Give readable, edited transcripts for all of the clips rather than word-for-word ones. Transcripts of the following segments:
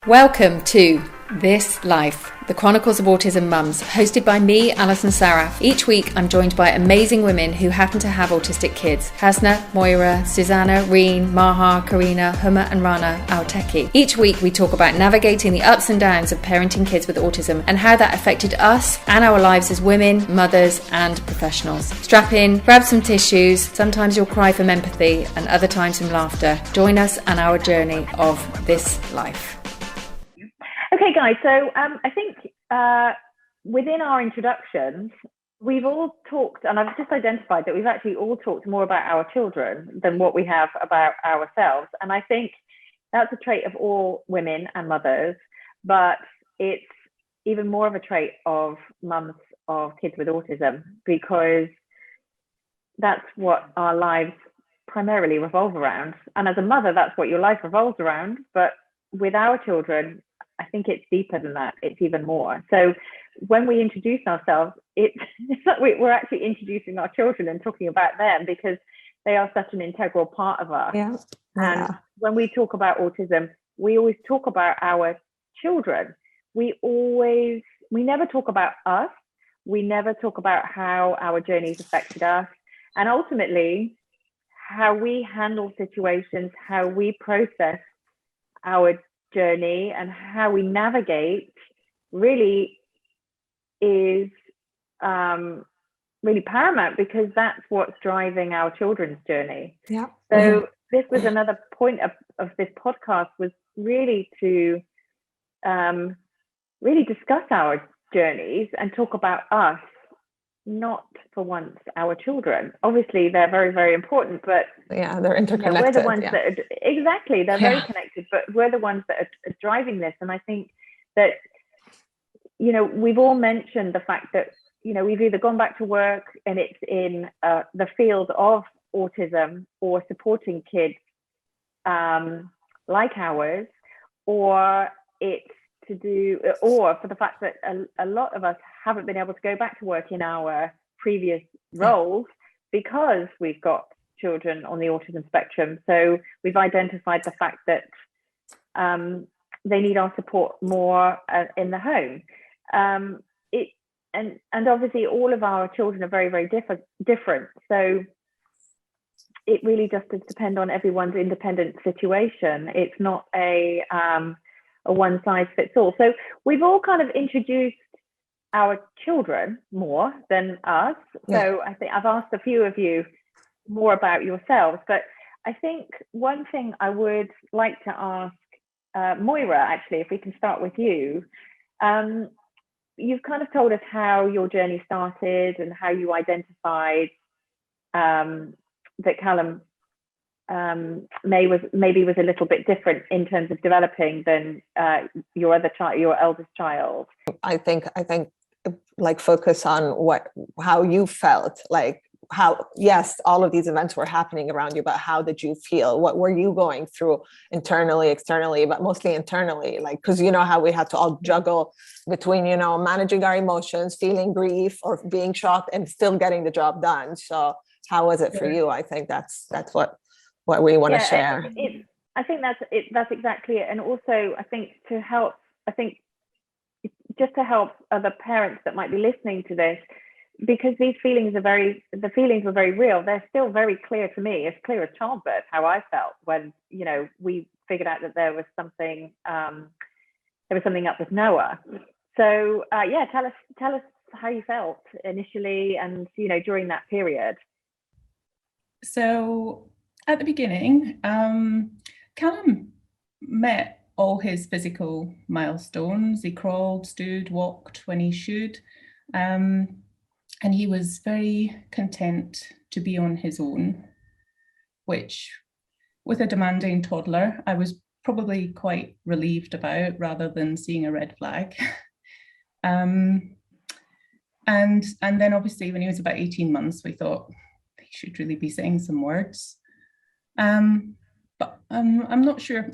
Welcome to This Life, the Chronicles of Autism Moms, hosted by me, Alison. Each week I'm joined by amazing women who happen to have autistic kids. Hasna, Moira, Suzana, Raana, Maha, Karina, Huma and Raana, our techie. Each week we talk about navigating the ups and downs of parenting kids with autism and how that affected us and our lives as women, mothers and professionals. Strap in, grab some tissues, sometimes you'll cry from empathy and other times from laughter. Join us on our journey of this life. Okay, guys, so I think within our introductions, we've all talked, and I've just identified that we've actually all talked more about our children than what we have about ourselves. And I think that's a trait of all women and mothers, but it's even more of a trait of mums of kids with autism, because that's what our lives primarily revolve around. And as a mother, that's what your life revolves around. But with our children, I think it's deeper than that. It's even more. So when we introduce ourselves, it's like we're actually introducing our children and talking about them, because they are such an integral part of us. Yeah. And when we talk about autism, we always talk about our children. We never talk about us. We never talk about how our journeys affected us. And ultimately, how we handle situations, how we process our journey and how we navigate really is really paramount, because that's what's driving our children's journey. Yeah. So this was another point of this podcast, was really to really discuss our journeys and talk about us, not for once our children. Obviously they're very, very important, but yeah, they're interconnected. We're the ones that are, exactly, they're very connected, but we're the ones that are driving this. And I think that, we've all mentioned the fact that, we've either gone back to work and it's in the field of autism or supporting kids like ours, or it's to do, or for the fact that a lot of us haven't been able to go back to work in our previous roles because we've got children on the autism spectrum. So we've identified the fact that they need our support more in the home. And obviously all of our children are very, very different. So it really just does depend on everyone's independent situation. It's not a one size fits all. So we've all kind of introduced our children more than us. So I think I've asked a few of you more about yourselves, but I think one thing I would like to ask Moira, actually, if we can start with you. You've kind of told us how your journey started and how you identified that Callum maybe was a little bit different in terms of developing than your eldest child. I think like focus on how you felt, like how, yes, all of these events were happening around you, but how did you feel? What were you going through internally, externally, but mostly internally? Like, because how we had to all juggle between, managing our emotions, feeling grief or being shocked and still getting the job done. So how was it for you? I think that's what we want to share. I think that's exactly it. And also I think just to help other parents that might be listening to this, because these feelings were very real. They're still very clear to me, as clear as childbirth, how I felt when, we figured out that there was something up with Noah. So tell us how you felt initially and, during that period. So at the beginning, Callum met all his physical milestones. He crawled, stood, walked when he should. And he was very content to be on his own, which with a demanding toddler, I was probably quite relieved about rather than seeing a red flag. And then obviously when he was about 18 months, we thought he should really be saying some words. But I'm not sure.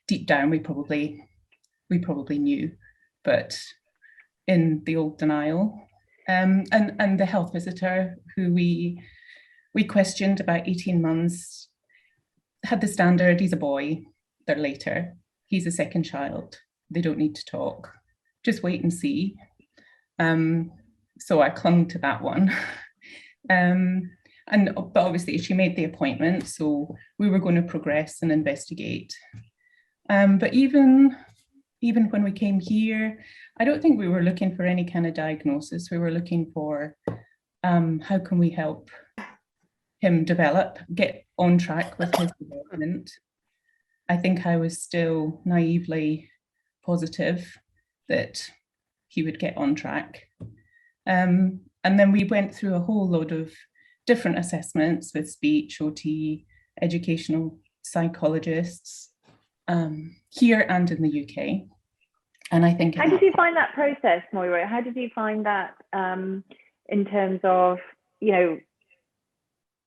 Deep down, we probably knew, but in the old denial. And the health visitor who we questioned about 18 months had the standard, he's a boy, they're later. he's a second child. They don't need to talk. Just wait and see. So I clung to that one. But obviously she made the appointment, so we were going to progress and investigate. But even when we came here, I don't think we were looking for any kind of diagnosis. We were looking for how can we help him develop, get on track with his development. I think I was still naively positive that he would get on track. And then we went through a whole load of different assessments with speech, OT, educational psychologists, here and in the UK. And I think... How did you find that process, Moira? How did you find that in terms of, you know,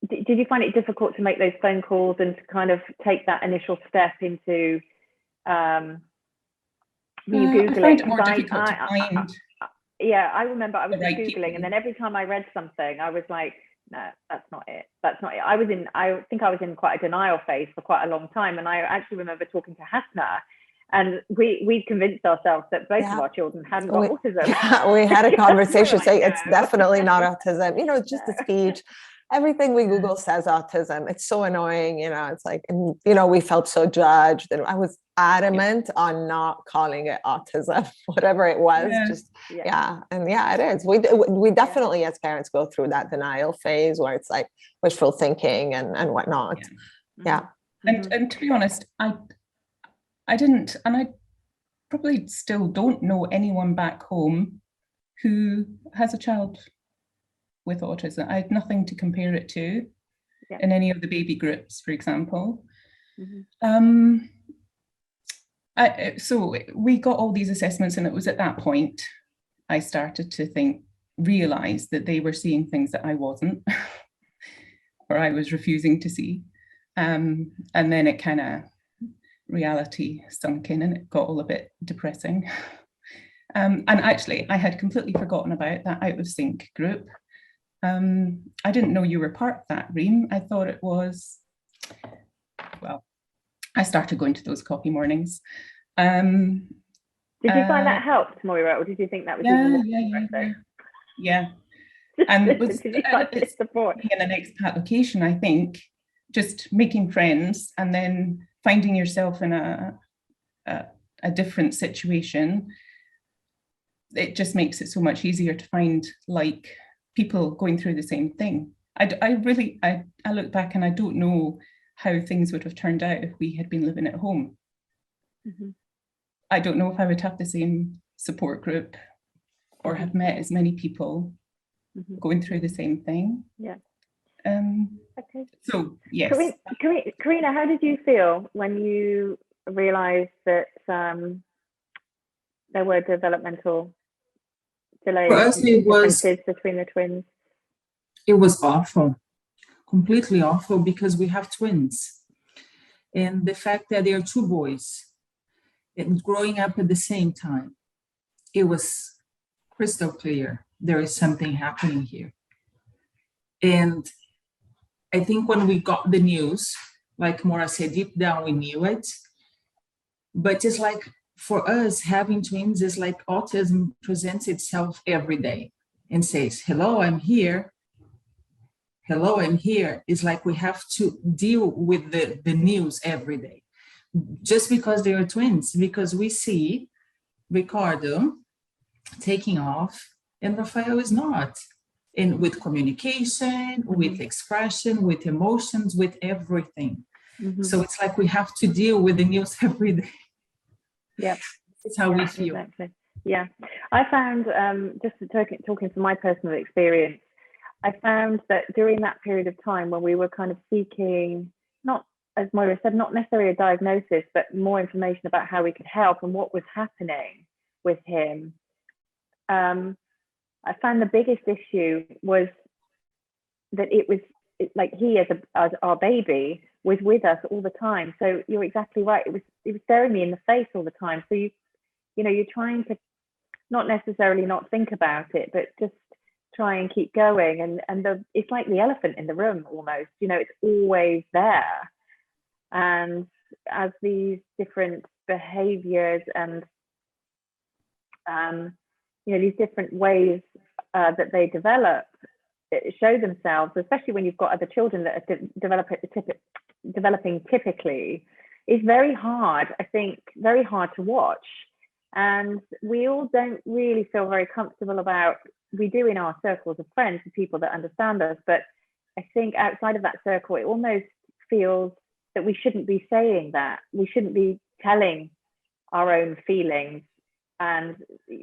did you find it difficult to make those phone calls and to kind of take that initial step into, were you Googling? I find it more difficult to find. Yeah, I remember I was right Googling people. And then every time I read something, I was like, no, that's not it. That's not it. I think I was in quite a denial phase for quite a long time. And I actually remember talking to Hasna, and we convinced ourselves that both of our children hadn't got autism. Yeah, we had a conversation saying it's no. definitely not autism. You know, it's just a speech. Everything we Google says autism. It's so annoying, you know, it's like, and, you know, we felt so judged, and I was adamant on not calling it autism, whatever it was. And it is. We definitely as parents go through that denial phase where it's like wishful thinking and whatnot. And to be honest, I didn't, and I probably still don't know anyone back home who has a child with autism. I had nothing to compare it to in any of the baby groups, for example. So we got all these assessments, and it was at that point I started to realize that they were seeing things that I wasn't, or I was refusing to see. And then it kind of, reality sunk in, and it got all a bit depressing. And actually, I had completely forgotten about that out of sync group. I didn't know you were part of that, Reem. I thought it was, well, I started going to those coffee mornings. Did you find that helped, Moira, or did you think that was even more depressing? Yeah. And with did you find this support? In an expat location, I think just making friends and then finding yourself in a different situation, it just makes it so much easier to find like people going through the same thing. I look back and I don't know how things would have turned out if we had been living at home. I don't know if I would have the same support group or have met as many people going through the same thing. Okay. So yes. Karina, how did you feel when you realised that there were developmental delays? For us, it was between the twins. It was awful, completely awful, because we have twins, and the fact that they are two boys and growing up at the same time, it was crystal clear there is something happening here. And I think when we got the news, like Moira said, deep down we knew it, but it's like for us, having twins is like autism presents itself every day and says, hello, I'm here. Hello, I'm here. It's like we have to deal with the news every day. Just because they are twins, because we see Ricardo taking off and Rafael is not. And with communication, with expression, with emotions, with everything. So it's like we have to deal with the news every day. Yeah, it's how we feel. Exactly. Yeah, I found, just talking from my personal experience, I found that during that period of time when we were kind of seeking, not, as Moira said, not necessarily a diagnosis, but more information about how we could help and what was happening with him, I found the biggest issue was that like he as our baby was with us all the time. So you're exactly right. It was staring me in the face all the time. So you're trying to not necessarily not think about it, but just try and keep going. And it's like the elephant in the room almost. It's always there. And as these different behaviors and these different ways that they show themselves, especially when you've got other children that are developing typically, is very hard, I think, very hard to watch. And we all don't really feel very comfortable about, we do in our circles of friends, the people that understand us, but I think outside of that circle, it almost feels that we shouldn't be saying that. We shouldn't be telling our own feelings, and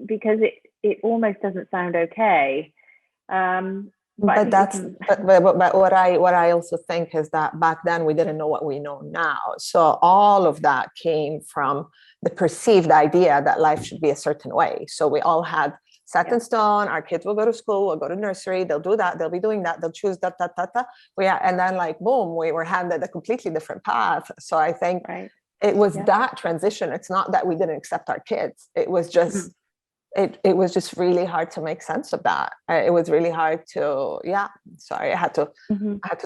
because it almost doesn't sound okay. But what I also think is that back then we didn't know what we know now. So all of that came from the perceived idea that life should be a certain way. So we all had set in stone. Our kids will go to school, will go to nursery, they'll do that, they'll be doing that, they'll choose that. And then like boom, we were handed a completely different path. So I think it was that transition. It's not that we didn't accept our kids. It was just it was just really hard to make sense of that. It was really hard to, sorry, I had to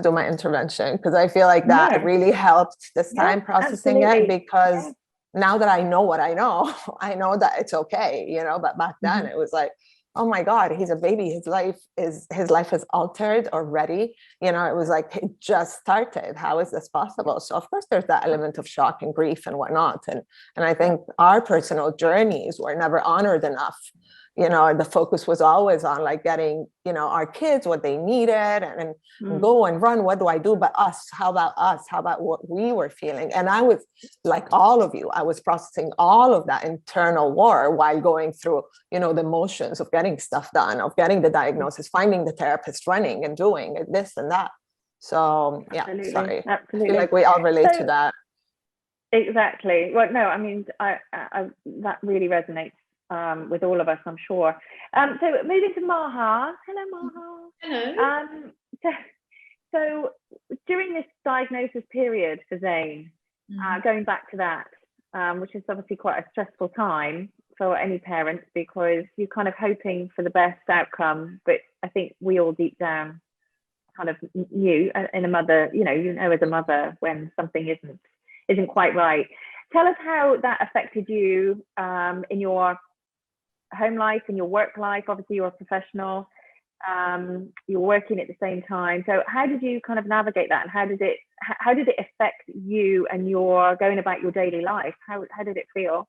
do my intervention, because I feel like that really helped this time processing it, because now that I know what I know, I know that it's okay, but back then it was like, oh my God, he's a baby. His life is altered already. It was like, it just started. How is this possible? So of course there's that element of shock and grief and whatnot. And I think our personal journeys were never honored enough. The focus was always on like getting, our kids what they needed and go and run. What do I do? But us, how about us? How about what we were feeling? And I was like all of you, I was processing all of that internal war while going through, the motions of getting stuff done, of getting the diagnosis, finding the therapist, running and doing this and that. So Absolutely. Sorry. Absolutely. I feel like we all relate to that. Exactly. Well, no, I mean, I that really resonates with all of us, I'm sure. So moving to Maha. Hello, Maha. Hello. So during this diagnosis period for Zane, going back to that, which is obviously quite a stressful time for any parents, because you're kind of hoping for the best outcome, but I think we all deep down kind of knew in a mother, as a mother when something isn't quite right. Tell us how that affected you in your home life, in your work life. Obviously you're a professional, you're working at the same time. So how did you kind of navigate that, and how did it affect you and your going about your daily life? How did it feel?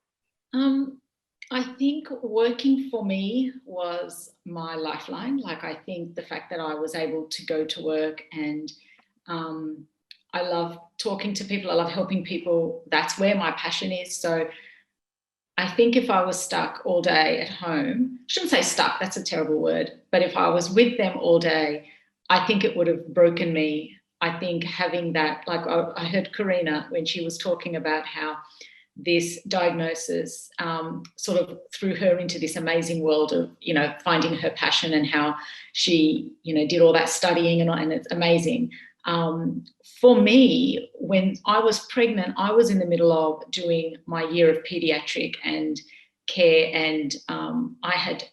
I think working for me was my lifeline. Like, I think the fact that I was able to go to work, and I love talking to people, I love helping people. That's where my passion is. So I think if I was stuck all day at home, I shouldn't say stuck, that's a terrible word, but if I was with them all day, I think it would have broken me. I think having that, like I heard Karina when she was talking about how this diagnosis sort of threw her into this amazing world of, finding her passion, and how she, did all that studying and it's amazing. For me, when I was pregnant, I was in the middle of doing my year of pediatric and care, and I had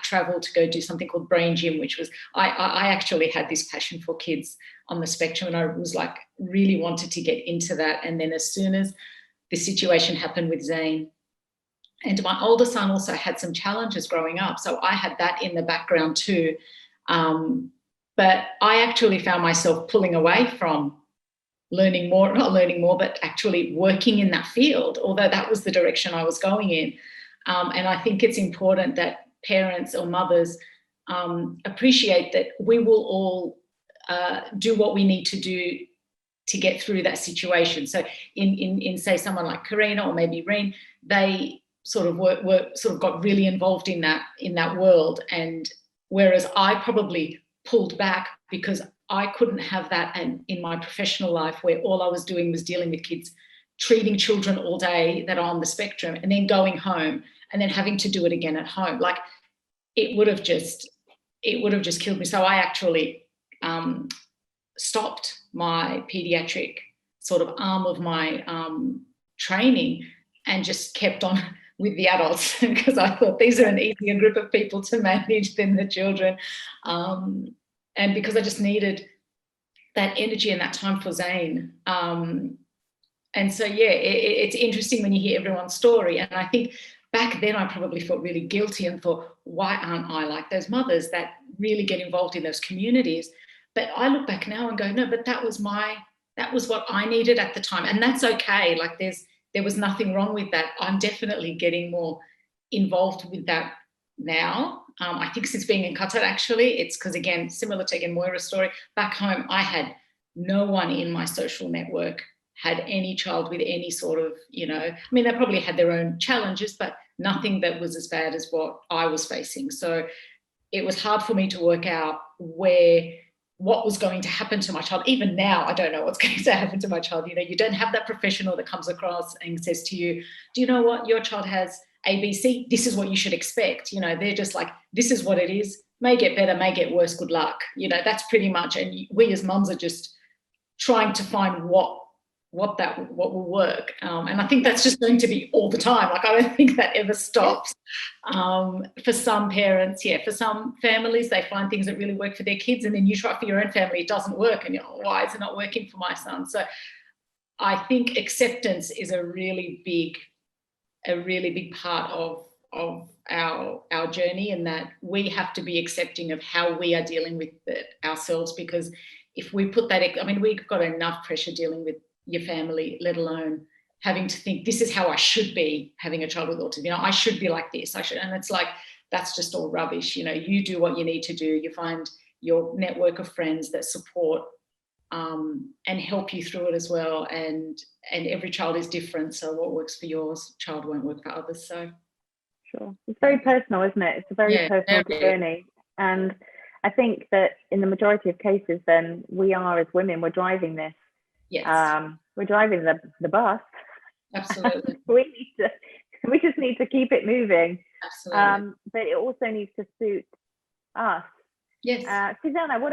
travelled to go do something called Brain Gym, which was, I actually had this passion for kids on the spectrum, and I was like, really wanted to get into that. And then as soon as the situation happened with Zane, and my older son also had some challenges growing up, so I had that in the background too. But I actually found myself pulling away from not learning more, but actually working in that field, although that was the direction I was going in. And I think it's important that parents or mothers appreciate that we will all do what we need to do to get through that situation. So in say someone like Karina or maybe Reen, they sort of got really involved in that world, and whereas I probably pulled back because I couldn't have that, and in my professional life where all I was doing was dealing with kids, treating children all day that are on the spectrum, and then going home and then having to do it again at home. Like, it would have just killed me. So I actually stopped my pediatric sort of arm of my training and just kept on with the adults, because I thought these are an easier group of people to manage than the children. And because I just needed that energy and that time for Zane. And And so, yeah, it's interesting when you hear everyone's story. And I think back then I probably felt really guilty and thought, why aren't I like those mothers that really get involved in those communities? But I look back now and go, no, but that was what I needed at the time. And that's okay. Like there was nothing wrong with that. I'm definitely getting more involved with that now. I think since being in Qatar, actually, it's because, again, similar to again Moira's story, back home, I had no one in my social network had any child with any sort of, I mean, they probably had their own challenges, but nothing that was as bad as what I was facing. So it was hard for me to work out what was going to happen to my child. Even now, I don't know what's going to happen to my child. You don't have that professional that comes across and says to you, do you know what? Your child has ABC. This is what you should expect. They're just like, this is what it is. May get better, may get worse. Good luck. That's pretty much. And we as mums are just trying to find what will work. And I think that's just going to be all the time. Like, I don't think that ever stops. For some parents, for some families, they find things that really work for their kids, and then you try for your own family, it doesn't work, and why is it not working for my son? So I think acceptance is a really big part of our journey, and that we have to be accepting of how we are dealing with it ourselves, because if we put that, I mean, we've got enough pressure dealing with your family, let alone having to think this is how I should be having a child with autism. I should be like this. And it's like, that's just all rubbish. You do what you need to do. You find your network of friends that support and help you through it as well. And every child is different. So what works for yours child won't work for others. So sure, it's very personal, isn't it? It's a very personal journey. And I think that in the majority of cases, then we are, as women, we're driving this. Yes. We're driving the bus. Absolutely. we just need to keep it moving. Absolutely. But it also needs to suit us. Yes. Suzana, what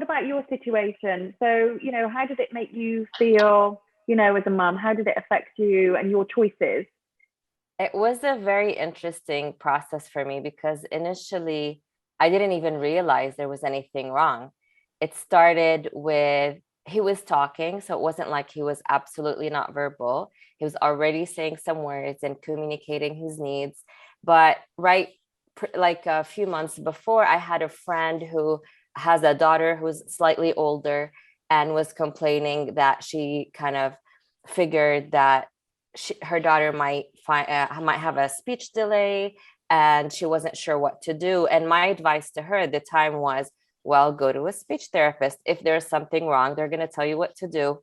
about your situation? So, how did it make you feel, as a mum? How did it affect you and your choices? It was a very interesting process for me, because initially I didn't even realize there was anything wrong. It started with, he was talking, so it wasn't like he was absolutely not verbal. He was already saying some words and communicating his needs. But like a few months before, I had a friend who has a daughter who's slightly older and was complaining that she kind of figured that her daughter might have a speech delay, and she wasn't sure what to do. And my advice to her at the time was, well, go to a speech therapist. If there's something wrong, they're going to tell you what to do.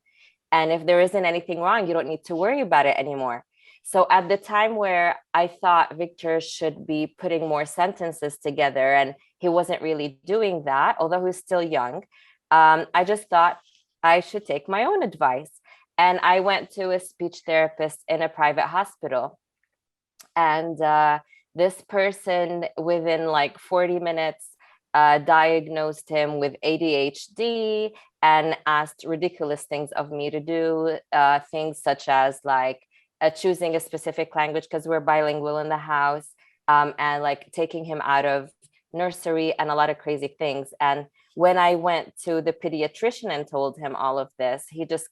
And if there isn't anything wrong, you don't need to worry about it anymore. So at the time where I thought Victor should be putting more sentences together, and he wasn't really doing that, although he's still young, I just thought I should take my own advice. And I went to a speech therapist in a private hospital. And this person, within like 40 minutes, diagnosed him with ADHD and asked ridiculous things of me to do, things such as like choosing a specific language because we're bilingual in the house, and like taking him out of nursery and a lot of crazy things. And when I went to the pediatrician and told him all of this, he just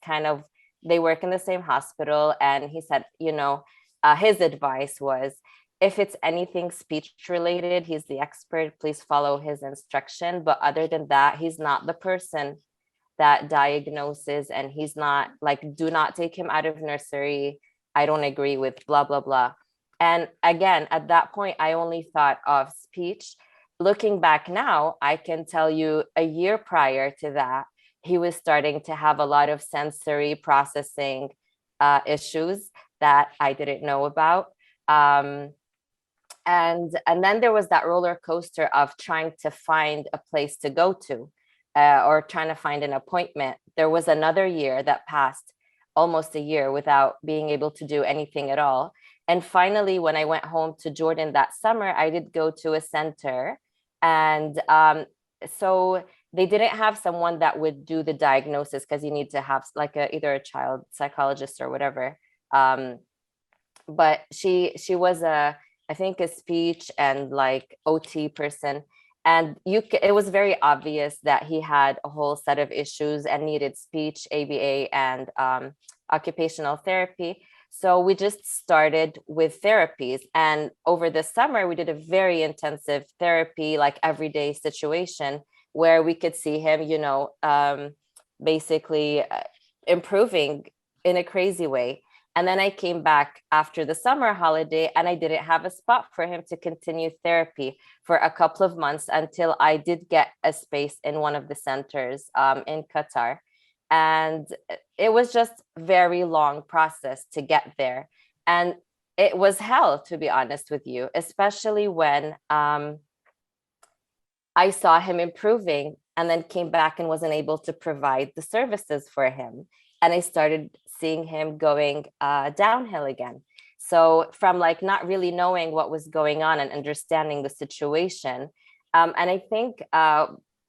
they work in the same hospital, and he said, his advice was, if it's anything speech related, he's the expert, please follow his instruction. But other than that, he's not the person that diagnoses, and he's not like, do not take him out of nursery. I don't agree with blah, blah, blah. And again, at that point, I only thought of speech. Looking back now, I can tell you a year prior to that, he was starting to have a lot of sensory processing issues that I didn't know about. And then there was that roller coaster of trying to find a place to go to, or trying to find an appointment. There was another year that passed, almost a year, without being able to do anything at all. And finally, when I went home to Jordan that summer, I did go to a center. And so they didn't have someone that would do the diagnosis, because you need to have like either a child psychologist or whatever. But she was I think a speech and like OT person. And it was very obvious that he had a whole set of issues and needed speech, ABA, and occupational therapy. So we just started with therapies. And over the summer, we did a very intensive therapy, like everyday situation, where we could see him, basically improving in a crazy way. And then I came back after the summer holiday, and I didn't have a spot for him to continue therapy for a couple of months until I did get a space in one of the centers in Qatar. And it was just a very long process to get there. And it was hell, to be honest with you, especially when I saw him improving and then came back and wasn't able to provide the services for him. And I started seeing him going downhill again. So from like not really knowing what was going on and understanding the situation. And I think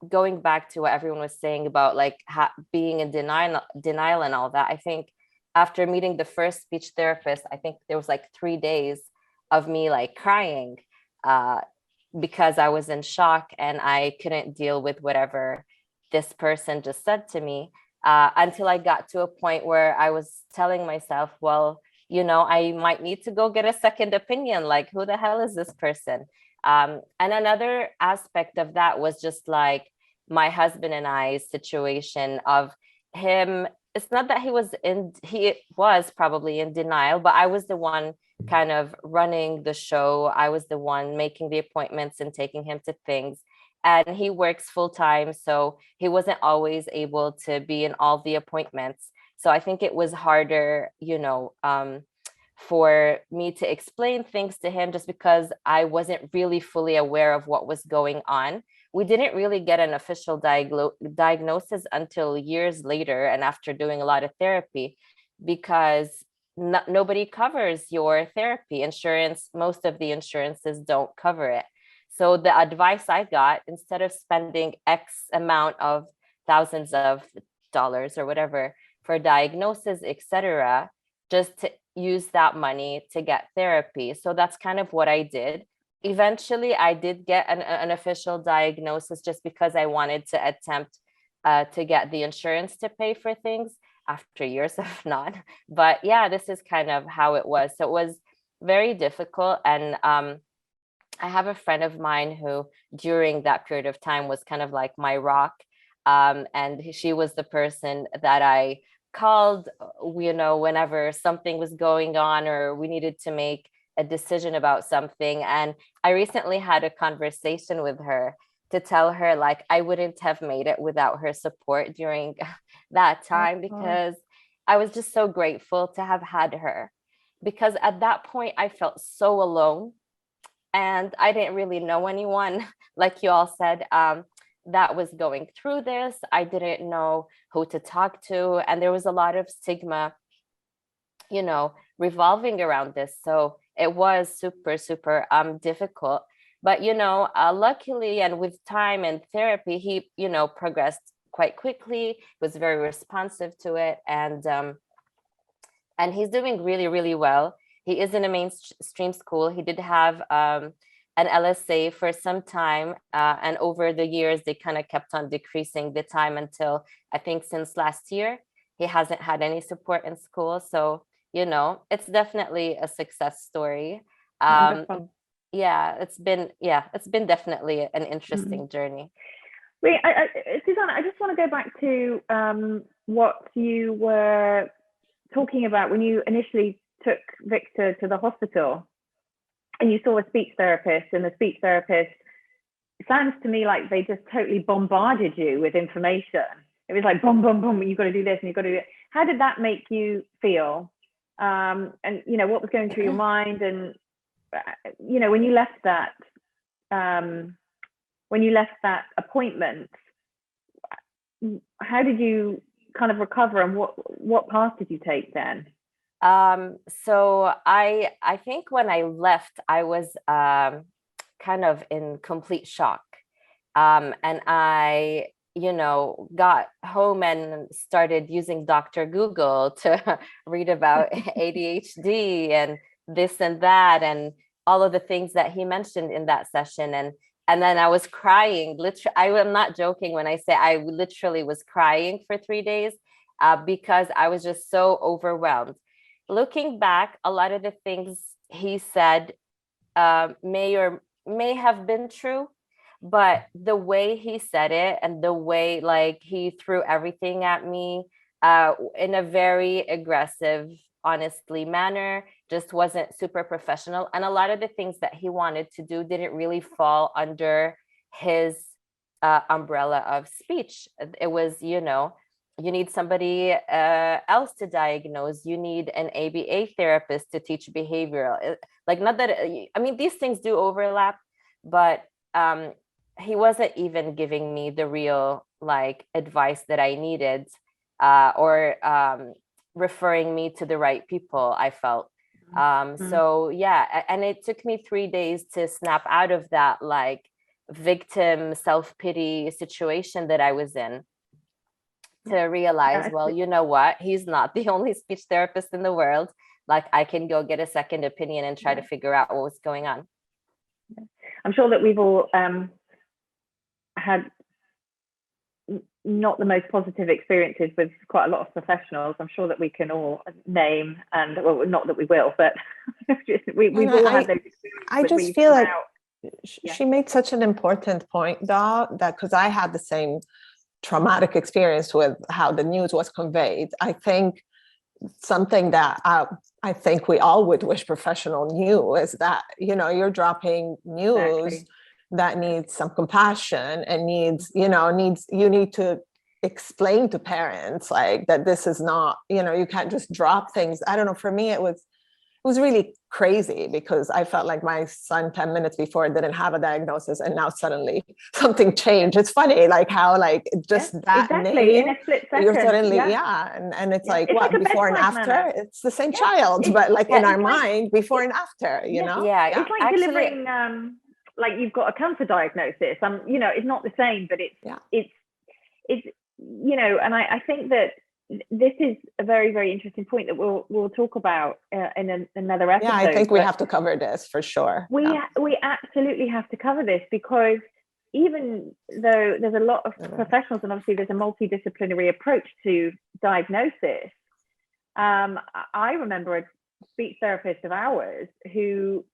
going back to what everyone was saying about like being in denial and all that, I think after meeting the first speech therapist, I think there was like 3 days of me like crying because I was in shock and I couldn't deal with whatever this person just said to me. Until I got to a point where I was telling myself, well, I might need to go get a second opinion. Like, who the hell is this person? And another aspect of that was just like my husband and I's situation of him. It's not that he was probably in denial, but I was the one kind of running the show. I was the one making the appointments and taking him to things. And he works full time, so he wasn't always able to be in all the appointments. So I think it was harder, for me to explain things to him just because I wasn't really fully aware of what was going on. We didn't really get an official diagnosis until years later and after doing a lot of therapy, because nobody covers your therapy. Most of the insurances don't cover it. So the advice I got, instead of spending X amount of thousands of dollars or whatever for diagnosis, etc., just to use that money to get therapy. So that's kind of what I did. Eventually, I did get an official diagnosis just because I wanted to attempt to get the insurance to pay for things after years of not. But yeah, this is kind of how it was. So it was very difficult. And I have a friend of mine who during that period of time was kind of like my rock. And she was the person that I called, whenever something was going on or we needed to make a decision about something. And I recently had a conversation with her to tell her like I wouldn't have made it without her support during that time, because I was just so grateful to have had her, because at that point I felt so alone. And I didn't really know anyone, like you all said, that was going through this. I didn't know who to talk to. And there was a lot of stigma, revolving around this. So it was super, super difficult. But, luckily, and with time and therapy, he, progressed quite quickly, was very responsive to it. And he's doing really, really well. He is in a mainstream school. He did have an LSA for some time. And over the years, they kind of kept on decreasing the time until I think since last year, he hasn't had any support in school. So, it's definitely a success story. It's been definitely an interesting journey. Wait, Suzana, I just want to go back to what you were talking about when you initially took Victor to the hospital and you saw a speech therapist, and the speech therapist, it sounds to me like they just totally bombarded you with information. It was like boom, boom, boom, you've got to do this and you've got to do it. How did that make you feel? And what was going through your mind? And when you left that appointment, how did you kind of recover, and what path did you take then? So I think when I left, I was kind of in complete shock. And I, got home and started using Dr. Google to read about ADHD and this and that, and all of the things that he mentioned in that session. And then I was crying. Literally, I am not joking when I say I literally was crying for 3 days. because I was just so overwhelmed. Looking back, a lot of the things he said may have been true, but the way he said it and the way like he threw everything at me in a very aggressive, honestly manner just wasn't super professional. And a lot of the things that he wanted to do didn't really fall under his umbrella of speech. It was, you know, you need somebody else to diagnose. You need an ABA therapist to teach behavioral. Like, not that, I mean, these things do overlap, but he wasn't even giving me the real like advice that I needed, or referring me to the right people, I felt. So yeah, and it took me 3 days to snap out of that like victim self-pity situation that I was in, to realize, well, you know what, he's not the only speech therapist in the world. Like, I can go get a second opinion and try to figure out what was going on. I'm sure that we've all had not the most positive experiences with quite a lot of professionals. I'm sure that we can all name, and well, not that we will, but we've all had those experiences. I just feel like she made such an important point, though, that because I had the same traumatic experience with how the news was conveyed. I think something that I think we all would wish professional knew is that, you know, you're dropping news that needs some compassion and needs, you need to explain to parents like that this is not, you know, you can't just drop things. I don't know, for me it was really crazy because I felt like my son 10 minutes before didn't have a diagnosis, and now suddenly something changed. It's funny, like how like just that name, in a split second. you're suddenly and it's like, what, like before and after manner. It's the same child, but like in our mind, before and after, you know. It's like actually, delivering like you've got a cancer diagnosis. You know, it's not the same, but it's you know, and I think that this is a very, very interesting point that we'll talk about in another episode. Yeah, I think we have to cover this for sure. We absolutely have to cover this, because even though there's a lot of professionals, and obviously there's a multidisciplinary approach to diagnosis, I remember a speech therapist of ours who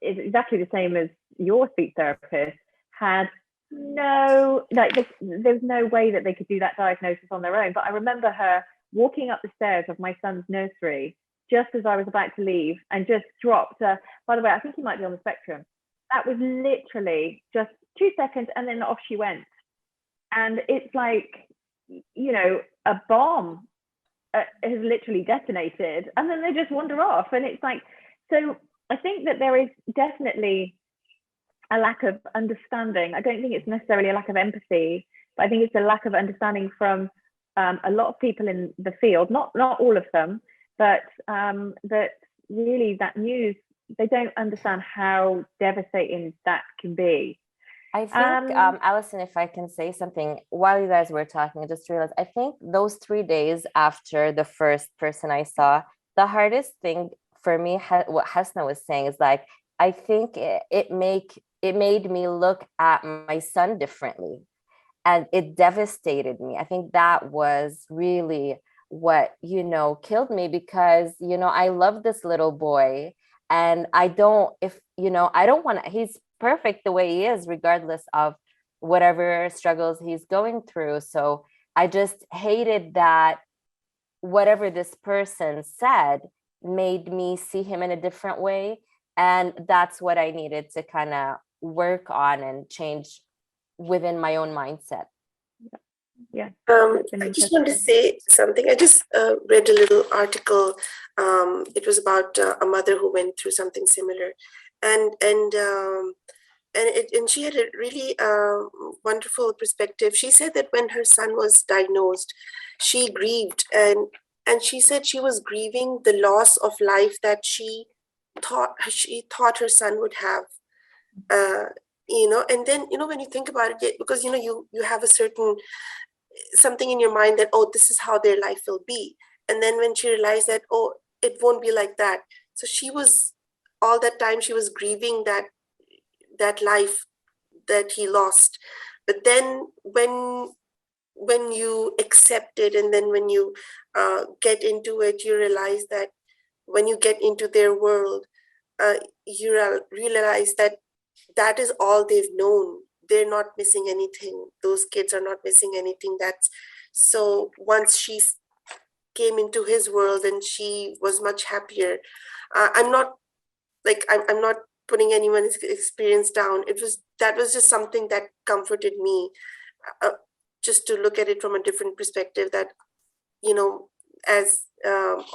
is exactly the same as your speech therapist, had there's no way that they could do that diagnosis on their own. But I remember her walking up the stairs of my son's nursery just as I was about to leave, and just dropped by the way, I think he might be on the spectrum. That was literally just 2 seconds, and then off she went. And it's like, you know, a bomb has literally detonated, and then they just wander off. And it's like, so I think that there is definitely a lack of understanding. I don't think it's necessarily a lack of empathy, but I think it's a lack of understanding from a lot of people in the field, not all of them, but that really that news, they don't understand how devastating that can be. I think, Alison, if I can say something, while you guys were talking, I just realized, I think those 3 days after the first person I saw, the hardest thing for me, what Hasna was saying, is like, I think it made me look at my son differently, and it devastated me. I think that was really what, you know, killed me, because, you know, I love this little boy, and I don't want to, he's perfect the way he is, regardless of whatever struggles he's going through. So I just hated that whatever this person said made me see him in a different way. And that's what I needed to kind of work on and change within my own mindset. Yeah. I just want to say something. I just read a little article. It was about a mother who went through something similar, and she had a really wonderful perspective. She said that when her son was diagnosed, she grieved, and she said she was grieving the loss of life that she thought her son would have. You know, and then, you know, when you think about it, because, you know, you have a certain something in your mind that, oh, this is how their life will be. And then when she realized that, oh, it won't be like that. So she was, all that time she was grieving that life that he lost. But then when when you accept it, and then when you get into it, you realize that when you get into their world, you realize that that is all they've known. They're not missing anything. Those kids are not missing anything. So once she came into his world and she was much happier. I'm not putting anyone's experience down. That was just something that comforted me, just to look at it from a different perspective, that, as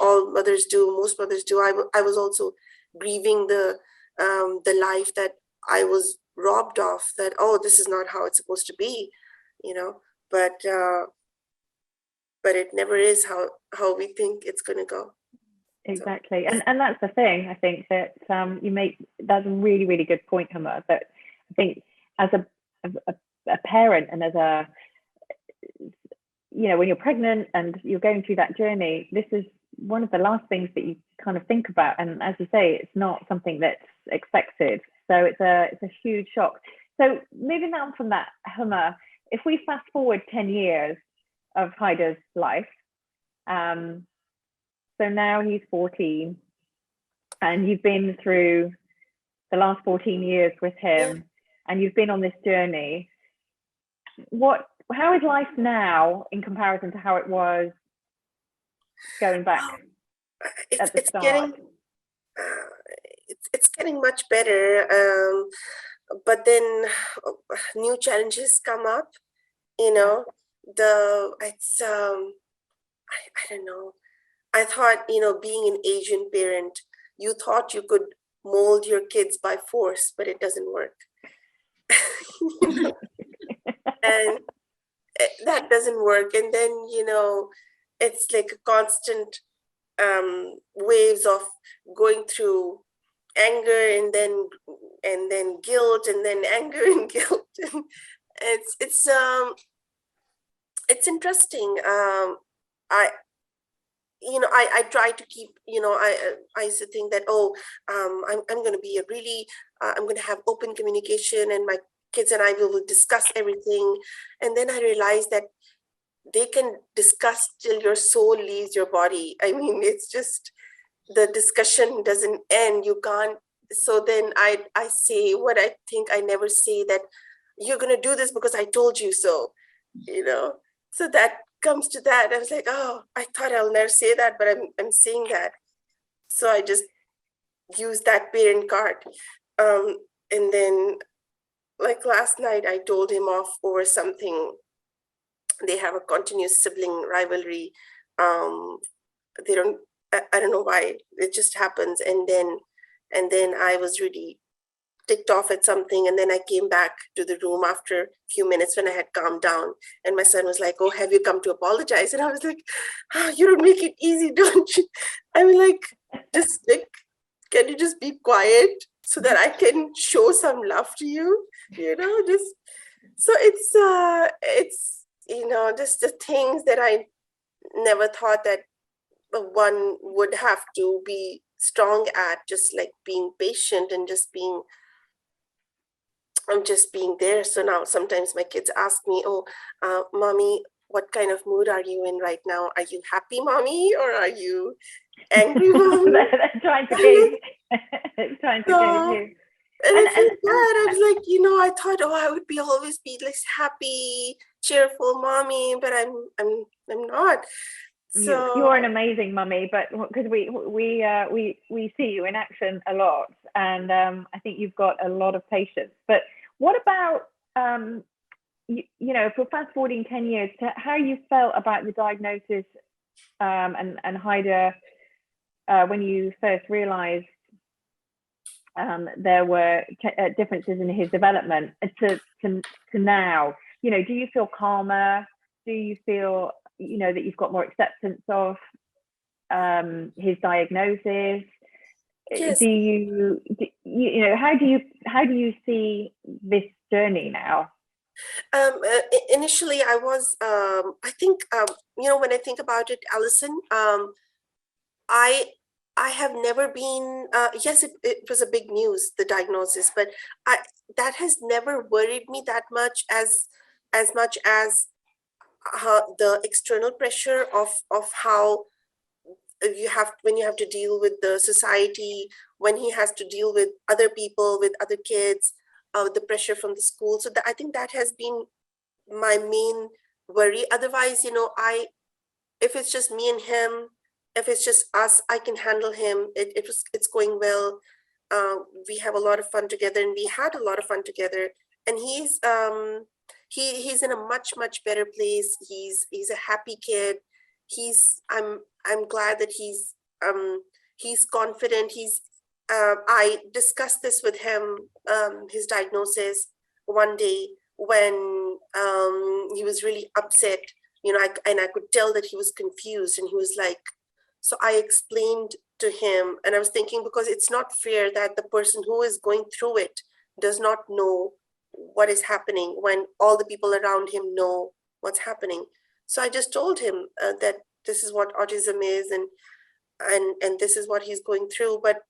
all mothers do, most mothers do, I was also grieving the life that I was robbed of, that, oh, this is not how it's supposed to be, but it never is how we think it's going to go. Exactly. And that's the thing, I think, that that's a really, really good point, Huma, that I think as a parent, and as when you're pregnant and you're going through that journey, this is one of the last things that you kind of think about. And as you say, it's not something that's expected. So it's a huge shock. So moving on from that, Huma, if we fast forward 10 years of Haider's life, so now he's 14, and you've been through the last 14 years with him, and you've been on this journey. How is life now in comparison to how it was going back at the start? It's getting much better, but then new challenges come up. I don't know. I thought, being an Asian parent, you thought you could mold your kids by force, but it doesn't work. And that doesn't work. And then, it's like a constant waves of going through anger, and then guilt, and then anger and guilt. It's interesting. I try to keep, I used to think that, I'm going to be I'm going to have open communication, and my kids and I will discuss everything. And then I realized that they can discuss till your soul leaves your body. I mean, it's just, the discussion doesn't end. You can't. So then I say what I think I never say, that you're going to do this because I told you so, So that comes to that. I was like, oh, I thought I'll never say that, but I'm saying that. So I just use that parent card. And then, like last night, I told him off over something. They have a continuous sibling rivalry. They don't, I don't know why, it just happens. And then I was really ticked off at something. And then I came back to the room after a few minutes when I had calmed down. And my son was like, oh, have you come to apologize? And I was like, oh, you don't make it easy, don't you? I mean, like, just like, can you just be quiet so that I can show some love to you? Just, so it's, just the things that I never thought that one would have to be strong at, just like being patient and I'm just being there. So now sometimes my kids ask me, oh, mommy, what kind of mood are you in right now? Are you happy, mommy, or are you angry, mommy? They're trying to gauge you. And I feel bad. I was like, I thought, oh, I would always be this happy, cheerful mommy, but I'm not. So you're an amazing mummy, but because we see you in action a lot, and I think you've got a lot of patience. But what about if we're fast forwarding 10 years to how you felt about the diagnosis and Haider when you first realized there were differences in his development to now? Do you feel calmer? Do you feel that you've got more acceptance of his diagnosis? Yes. How do you see this journey now? Initially, I was, I think, when I think about it, Alison, I have never been, yes, it was a big news, the diagnosis, but that has never worried me that much as much as the external pressure of how when you have to deal with the society, when he has to deal with other people, with other kids, the pressure from the school. So I think that has been my main worry. Otherwise, if it's just me and him, if it's just us, I can handle him. It's going well. We have a lot of fun together, and we had a lot of fun together. And he's in a much better place. He's a happy kid. I'm glad that he's confident. I discussed this with him, his diagnosis one day when he was really upset, and I could tell that he was confused, and he was like, so I explained to him, and I was thinking, because it's not fair that the person who is going through it does not know what is happening when all the people around him know what's happening. So I just told him that this is what autism is, and this is what he's going through. But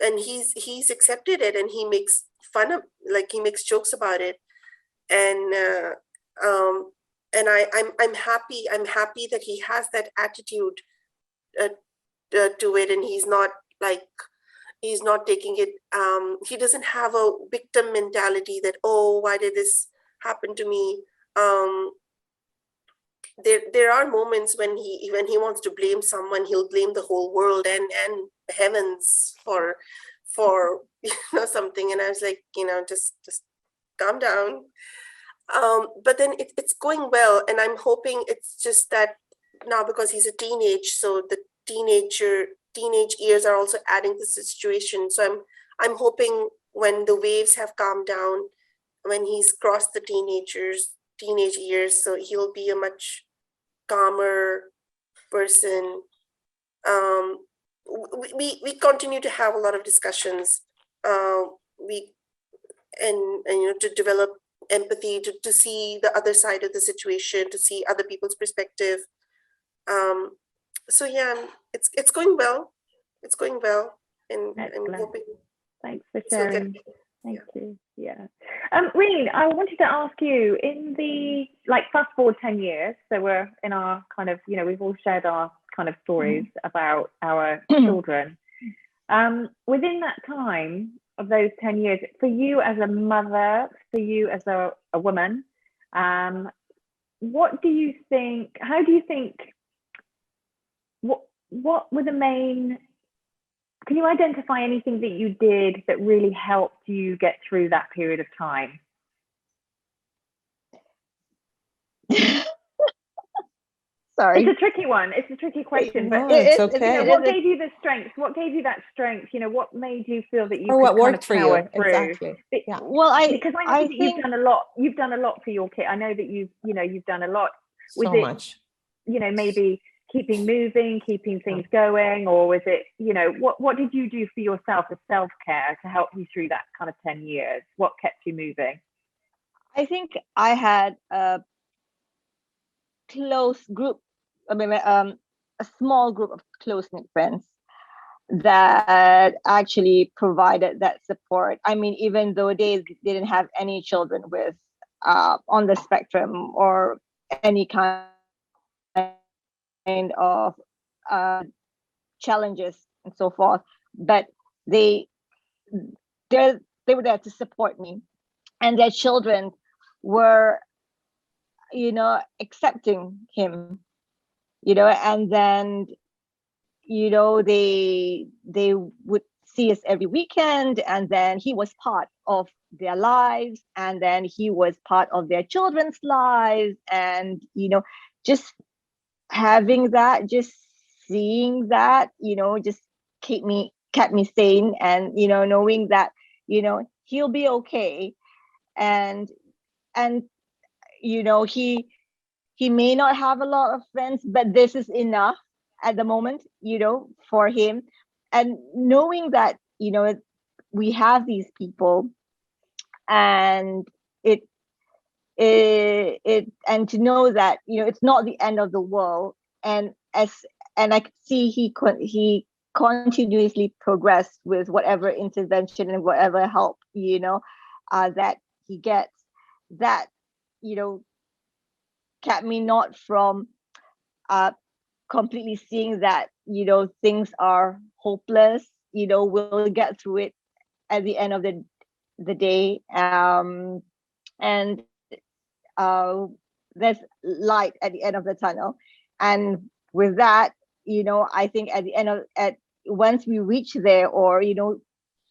and he's accepted it, and he makes fun of, he makes jokes about it, and I'm happy that he has that attitude to it, and he's not taking it, he doesn't have a victim mentality that, oh, why did this happen to me? There are moments when he wants to blame someone, he'll blame the whole world and heavens for something, and I was like, just calm down. But then it's going well, and I'm hoping it's just that now, because he's a teenage, so the teenage years are also adding to the situation. So I'm hoping when the waves have calmed down, when he's crossed the teenage years, so he'll be a much calmer person. We continue to have a lot of discussions, to develop empathy, to see the other side of the situation, to see other people's perspective. So yeah, it's going well. It's going well, and I'm hoping. Thanks for sharing. Thank you. Yeah. Reen, I wanted to ask you, in the, fast forward 10 years, so we're in our kind of, we've all shared our kind of stories about our children. Within that time of those 10 years, for you as a mother, for you as a woman, what do you think, how do you think, what were the main, can you identify anything that you did that really helped you get through that period of time? Sorry. It's a tricky one. It's a tricky question, but it's okay. What gave you the strength? What gave you that strength? What made you feel that you or could what worked kind of power for you? through? Exactly. Yeah. Well, because I know that you've done a lot. You've done a lot for your kid. I know that you've done a lot. So much. Maybe keeping moving, keeping things going, or was it, what did you do for yourself as self-care to help you through that kind of 10 years? What kept you moving? I think I had a close group, a small group of close-knit friends that actually provided that support. I mean, even though they didn't have any children with on the spectrum or any kind of challenges and so forth, but they were there to support me, and their children were accepting him, and then they would see us every weekend, and then he was part of their lives, and then he was part of their children's lives, and just having that, just seeing that, just kept me sane, and knowing that he'll be okay, and he may not have a lot of friends, but this is enough at the moment, for him, and knowing that we have these people, and and to know that it's not the end of the world, and I could see he continuously progressed with whatever intervention and whatever help that he gets, that kept me not from completely seeing that, things are hopeless, we'll get through it at the end of the day. And there's light at the end of the tunnel. And with that, I think at the end of once we reach there, or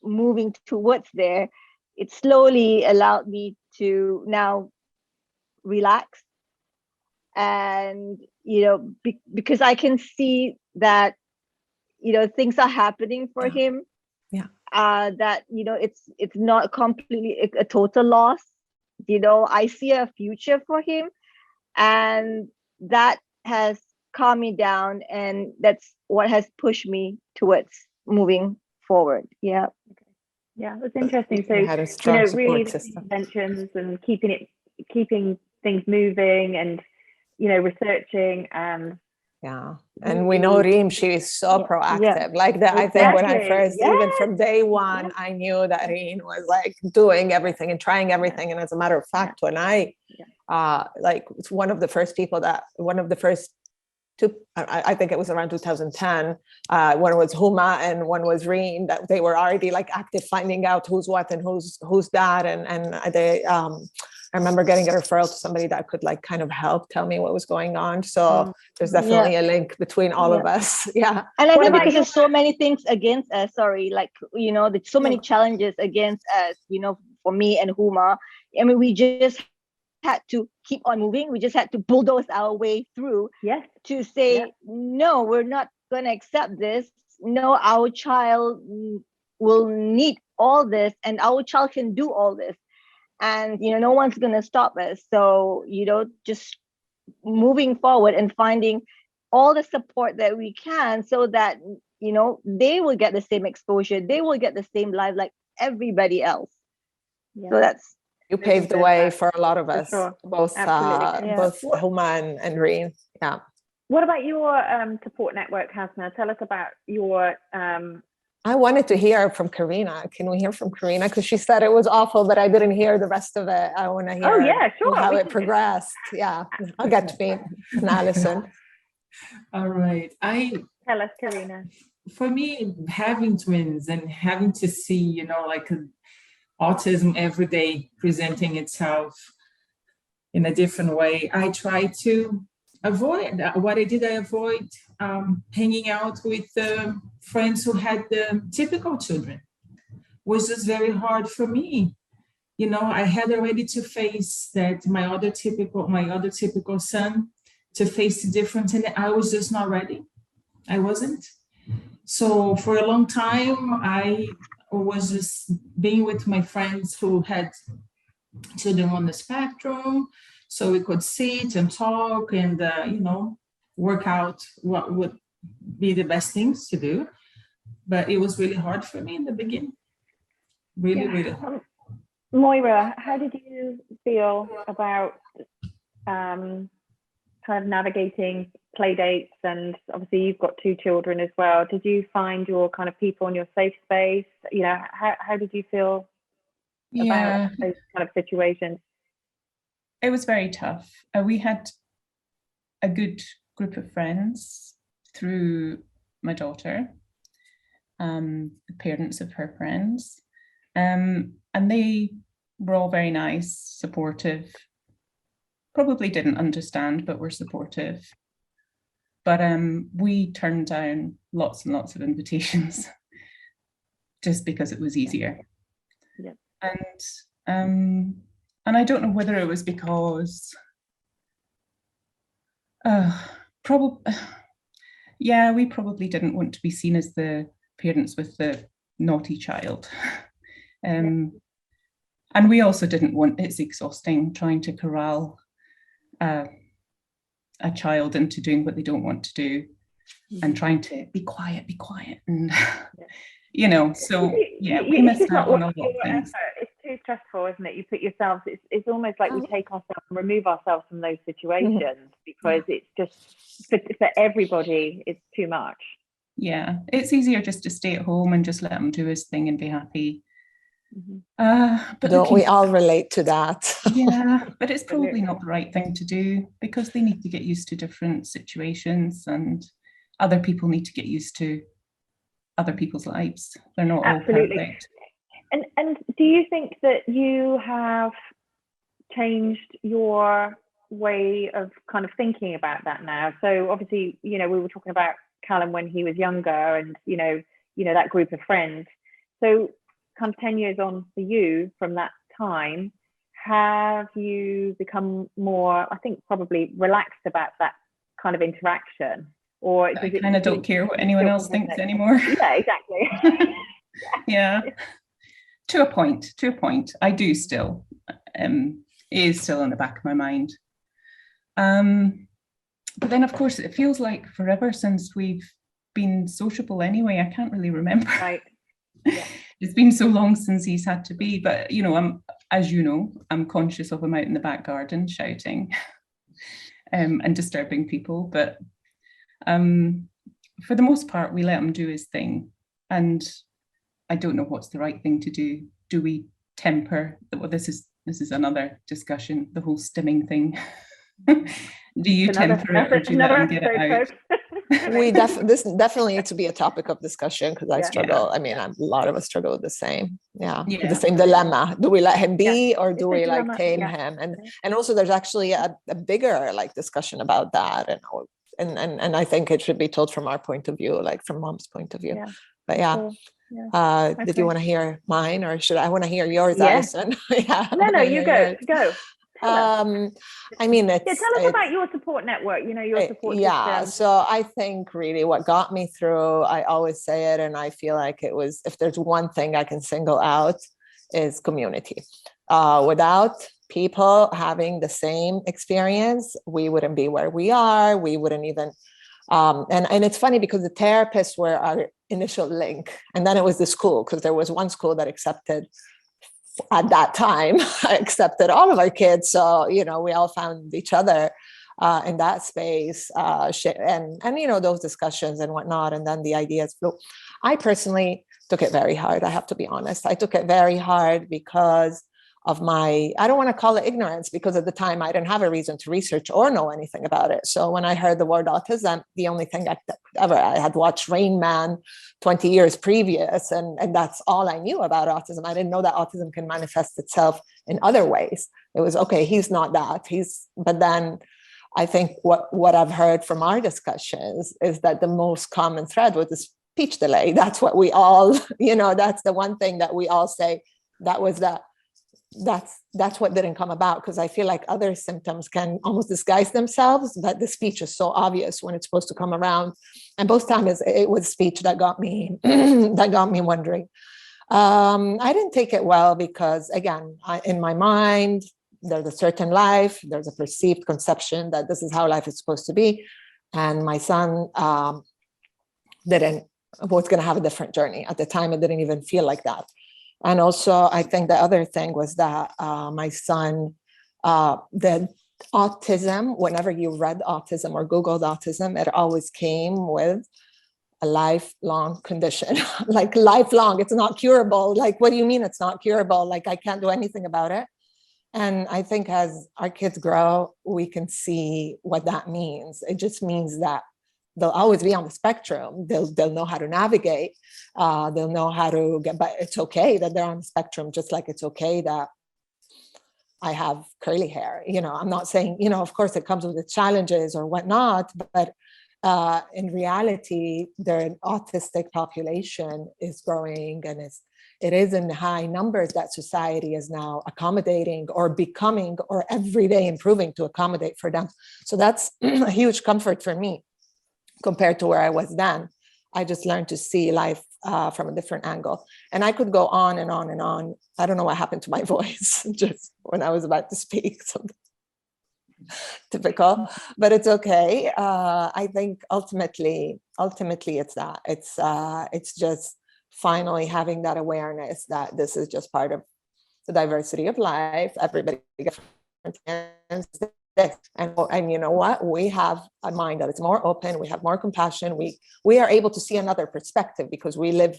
moving towards there, it slowly allowed me to now relax. And because I can see that things are happening for him, that it's not completely a total loss. I see a future for him, and that has calmed me down, and that's what has pushed me towards moving forward. Yeah that's interesting. So had a strong really support system. interventions and keeping things moving, and researching, and and we know Reem, she is so proactive. Like that, I think when I first, even from day one, I knew that Reem was like doing everything and trying everything. And as a matter of fact, when I it's one of the first two, I think it was around 2010, one was Huma and one was Reem, that they were already like active finding out who's what and who's that, and they I remember getting a referral to somebody that could like kind of help tell me what was going on. So there's definitely a link between all of us. And I think because there's so many things against us, there's so many challenges against us, for me and Huma. I mean, we just had to keep on moving. We just had to bulldoze our way through to say, no, we're not going to accept this. No, our child will need all this, and our child can do all this. And, no one's going to stop us. So, just moving forward and finding all the support that we can, so that, they will get the same exposure. They will get the same life like everybody else. So that's, you paved the way for a lot of us, both Huma and Reem. What about your support network, Hasna? Tell us about your I wanted to hear from Karina. Can we hear from Karina? Because she said it was awful, but I didn't hear the rest of it. I want to hear how it progressed. I'll get to meet Alison. All right. Tell us, Karina. For me, having twins and having to see, like autism every day presenting itself in a different way, I try to avoid what I did. I avoid hanging out with friends who had the typical children. Was just very hard for me. I had already to face that my other typical son, to face the difference, and I was just not ready. I wasn't. So for a long time, I was just being with my friends who had children on the spectrum, so we could sit and talk and work out what would be the best things to do. But it was really hard for me in the beginning. Really hard. Moira, how did you feel about kind of navigating play dates? And obviously you've got 2 children as well. Did you find your kind of people in your safe space? How did you feel about those kind of situations? It was very tough. We had a good group of friends through my daughter, the parents of her friends, and they were all very nice, supportive, probably didn't understand, but were supportive. But we turned down lots and lots of invitations just because it was easier. And I don't know whether it was because we probably didn't want to be seen as the parents with the naughty child. And we also didn't want, it's exhausting trying to corral a child into doing what they don't want to do, and trying to be quiet and so we missed out on a lot of things. It's too stressful, isn't it? You put yourselves, it's almost like we take ourselves and remove ourselves from those situations, because it's just for everybody, it's too much. It's easier just to stay at home and just let him do his thing and be happy. But don't we all relate to that? Yeah, but it's probably not the right thing to do, because they need to get used to different situations, and other people need to get used to other people's lives. They're not all perfect. And do you think that you have changed your way of kind of thinking about that now? So obviously, we were talking about Callum when he was younger, and that group of friends. So kind of 10 years on for you from that time, have you become more, I think, probably relaxed about that kind of interaction? Or I kind of don't care what anyone else thinks anymore. Yeah, exactly. Yeah. To a point. I do still. It is still in the back of my mind. But then, of course, it feels like forever since we've been sociable anyway. I can't really remember. Right. Yeah. It's been so long since he's had to be. But, I'm conscious of him out in the back garden shouting and disturbing people. But for the most part, we let him do his thing. And I don't know what's the right thing to do. Do we temper? Well, this is another discussion, the whole stimming thing. Do you temper it, or do you let them get it out? This definitely needs to be a topic of discussion, because I struggle. I mean, a lot of us struggle with the same, with the same dilemma. Do we let him be, or do we like tame him? And also, there's actually a bigger like discussion about that, and I think it should be told from our point of view, like from mom's point of view. Yeah. But Cool. Yeah. Did you want to hear mine, or should I want to hear yours, Yeah. Alison? No, you go. I mean, tell us about your support network, your support system. So I think really what got me through, I always say it, and I feel like it was, if there's one thing I can single out, is community. Without people having the same experience, we wouldn't be where we are. We wouldn't even, and it's funny because the therapists were our initial link, and then it was the school, because there was one school that accepted, at that time, accepted all of our kids. So, we all found each other in that space, and those discussions and whatnot. And then the ideas flew. I personally took it very hard. I have to be honest. I took it very hard because of I don't want to call it ignorance, because at the time I didn't have a reason to research or know anything about it. So when I heard the word autism, the only thing I had watched Rain Man 20 years previous, and that's all I knew about autism. I didn't know that autism can manifest itself in other ways. It was, okay, he's not that. But then I think what I've heard from our discussions is that the most common thread was the speech delay. That's what we all, that's the one thing that we all say, that's what didn't come about, because I feel like other symptoms can almost disguise themselves, but the speech is so obvious when it's supposed to come around. And both times it was speech that got me wondering. I didn't take it well because, again, in my mind, there's a certain life, there's a perceived conception that this is how life is supposed to be, and my son was going to have a different journey. At the time, it didn't even feel like that. And also, I think the other thing was that my son, the autism, whenever you read autism or Googled autism, it always came with a lifelong condition, like lifelong. It's not curable. Like, what do you mean it's not curable? Like, I can't do anything about it. And I think as our kids grow, we can see what that means. It just means that they'll always be on the spectrum. They'll know how to navigate. They'll know how to get, but it's okay that they're on the spectrum, just like it's okay that I have curly hair. I'm not saying, of course it comes with the challenges or whatnot, but in reality, the autistic population is growing, and it is in high numbers that society is now accommodating or becoming or every day improving to accommodate for them. So that's a huge comfort for me compared to where I was then. I just learned to see life from a different angle. And I could go on and on and on. I don't know what happened to my voice just when I was about to speak. So typical, but it's okay. I think ultimately it's that. It's just finally having that awareness that this is just part of the diversity of life. Everybody gets different. And you know what? We have a mind that is more open. We have more compassion. We are able to see another perspective because we live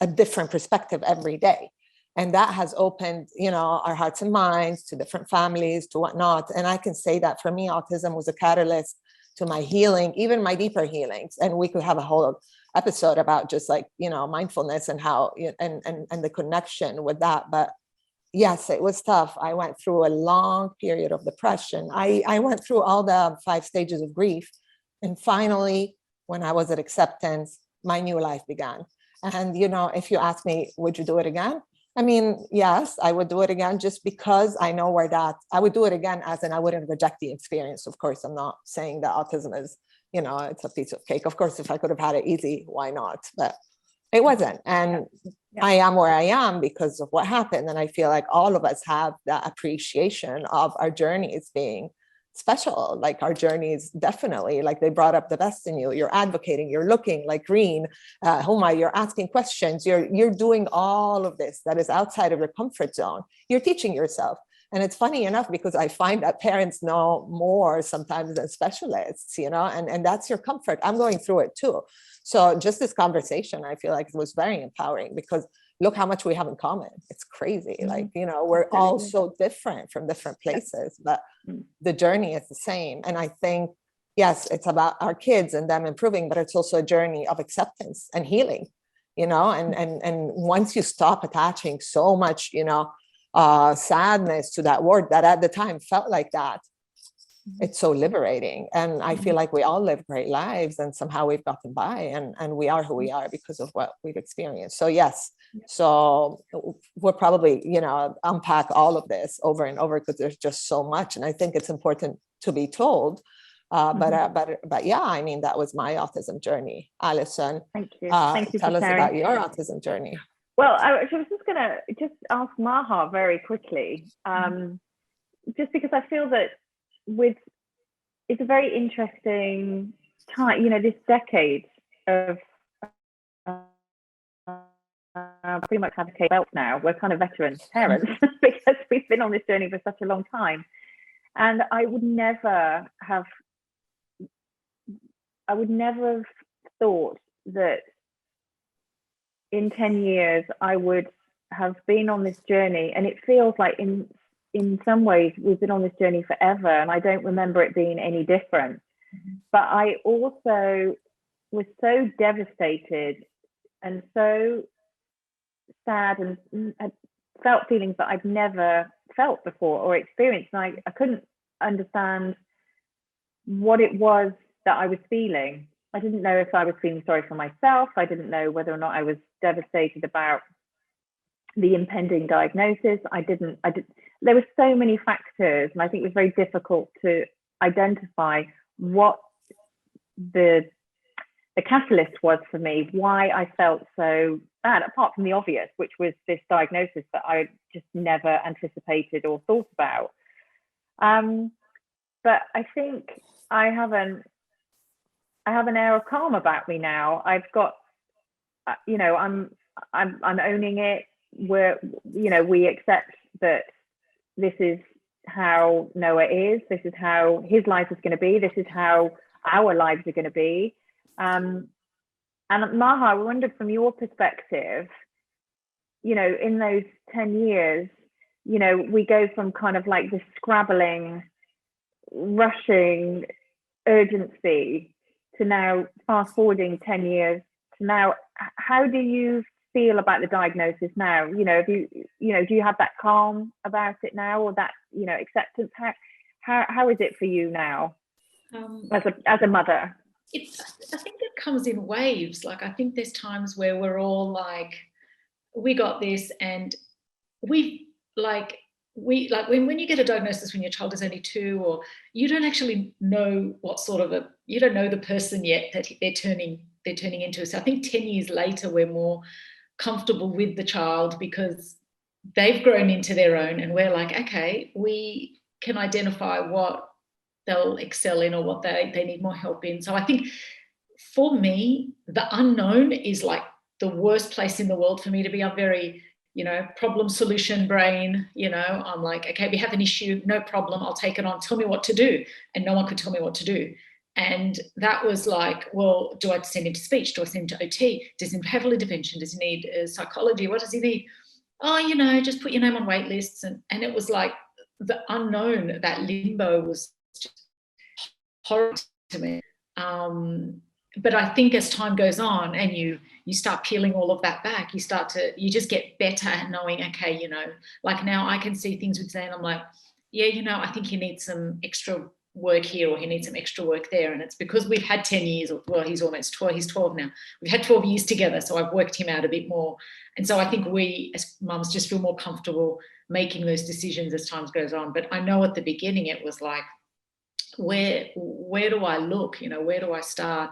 a different perspective every day. And that has opened, our hearts and minds to different families, to whatnot. And I can say that for me, autism was a catalyst to my healing, even my deeper healings. And we could have a whole episode about just like, mindfulness and how, and the connection with that. But yes, it was tough. I went through a long period of depression. I went through all the 5 stages of grief. And finally, when I was at acceptance, my new life began. And, if you ask me, would you do it again? I mean, yes, I would do it again, just because I know I would do it again, as in I wouldn't reject the experience. Of course, I'm not saying that autism is, it's a piece of cake. Of course, if I could have had it easy, why not? But it wasn't. And I am where I am because of what happened. And I feel like all of us have that appreciation of our journeys being special. Like our journeys, definitely, like they brought up the best in you. You're advocating, you're looking like green, Huma, you're asking questions, you're doing all of this that is outside of your comfort zone. You're teaching yourself. And it's funny enough, because I find that parents know more sometimes than specialists, and that's your comfort. I'm going through it too. So just this conversation, I feel like it was very empowering, because look how much we have in common. It's crazy. Like, we're all so different from different places, but the journey is the same. And I think, yes, it's about our kids and them improving, but it's also a journey of acceptance and healing, and once you stop attaching so much, sadness to that word that at the time felt like that, it's so liberating. And I feel like we all live great lives, and somehow we've gotten by, and we are who we are because of what we've experienced. So yes, so we'll probably, unpack all of this over and over, because there's just so much. And I think it's important to be told. But yeah, I mean, that was my autism journey. Alison, thank you. Thank you. Tell us about your autism journey. Well, I was just going to ask Maha very quickly, just because I feel that it's a very interesting time, this decade of pretty much have a belt now. We're kind of veteran parents because we've been on this journey for such a long time. And I would never have thought that in 10 years I would have been on this journey. And it feels like in some ways we've been on this journey forever, and I don't remember it being any different. But I also was so devastated and so sad, and felt feelings that I'd never felt before or experienced. And I couldn't understand what it was that I was feeling. I didn't know if I was feeling sorry for myself. I didn't know whether or not I was devastated about the impending diagnosis. There were so many factors, and I think it was very difficult to identify what the catalyst was for me, why I felt so bad, apart from the obvious, which was this diagnosis that I just never anticipated or thought about. But I think I have an air of calm about me now. I've got, I'm owning it. We accept that this is how Noah is. This is how his life is going to be. This is how our lives are going to be. And Maha, I wondered from your perspective, in those 10 years, we go from kind of like this scrabbling, rushing urgency to now fast forwarding 10 years to now. How do you feel about the diagnosis now? Do you have that calm about it now, or that, acceptance? How is it for you now as a mother? I think it comes in waves. Like, I think there's times where we're all like, we got this, and when you get a diagnosis when your child is only 2, or you don't actually know you don't know the person yet that they're turning into. So I think 10 years later, we're more comfortable with the child because they've grown into their own, and we're like, okay, we can identify what they'll excel in or what they need more help in. So I think for me, the unknown is like the worst place in the world for me to be. I'm very, problem solution brain. I'm like, okay, we have an issue, no problem, I'll take it on, tell me what to do. And no one could tell me what to do. And that was like, well, do I send him to speech? Do I send him to OT? Does he have behavioral intervention? Does he need psychology? What does he need? oh, you know, just put your name on wait lists. And it was like the unknown, that limbo was just horrible to me. But I think as time goes on and you start peeling all of that back, you just get better at knowing, okay, you know, like now I can see things with Zane. I'm like, yeah, you know, I think he needs some extra work here, or he needs some extra work there. And it's because we've had 10 years, or well, he's almost 12, he's 12 now. We've had 12 years together. So I've worked him out a bit more. And so I think we as mums just feel more comfortable making those decisions as time goes on. But I know at the beginning it was like, where do I look? You know, where do I start?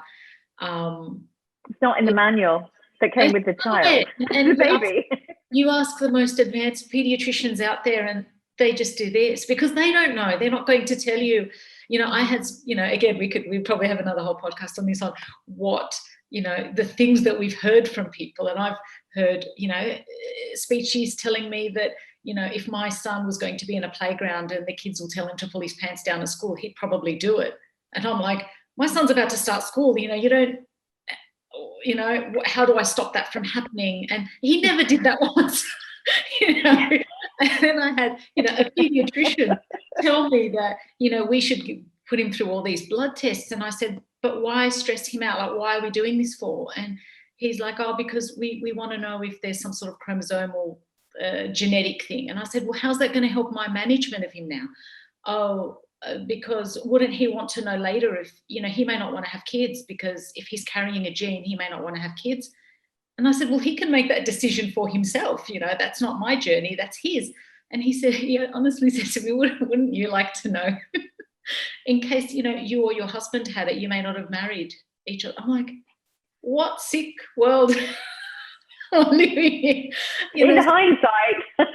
It's not in the manual that came with the child. And the baby. You ask the most advanced pediatricians out there and they just do this because they don't know. They're not going to tell you. You know, I had, you know, again, we probably have another whole podcast on this, on what, you know, the things that we've heard from people. And I've heard, you know, speechies telling me that, you know, if my son was going to be in a playground and the kids will tell him to pull his pants down at school, he'd probably do it. And I'm like, my son's about to start school, you know, you don't, you know, how do I stop that from happening? And he never did that once, you know. And then I had, you know, a pediatrician tell me that, you know, we should put him through all these blood tests. And I said, but why stress him out? Like, why are we doing this for? And he's like, oh, because we want to know if there's some sort of chromosomal genetic thing. And I said, well, how's that going to help my management of him now? Oh, because wouldn't he want to know later if, you know, he may not want to have kids, because if he's carrying a gene, he may not want to have kids. And I said, well, he can make that decision for himself. You know, that's not my journey, that's his. And he said, he honestly said to me, wouldn't you like to know? In case, you know, you or your husband had it, you may not have married each other. I'm like, what sick world are we living in? In hindsight.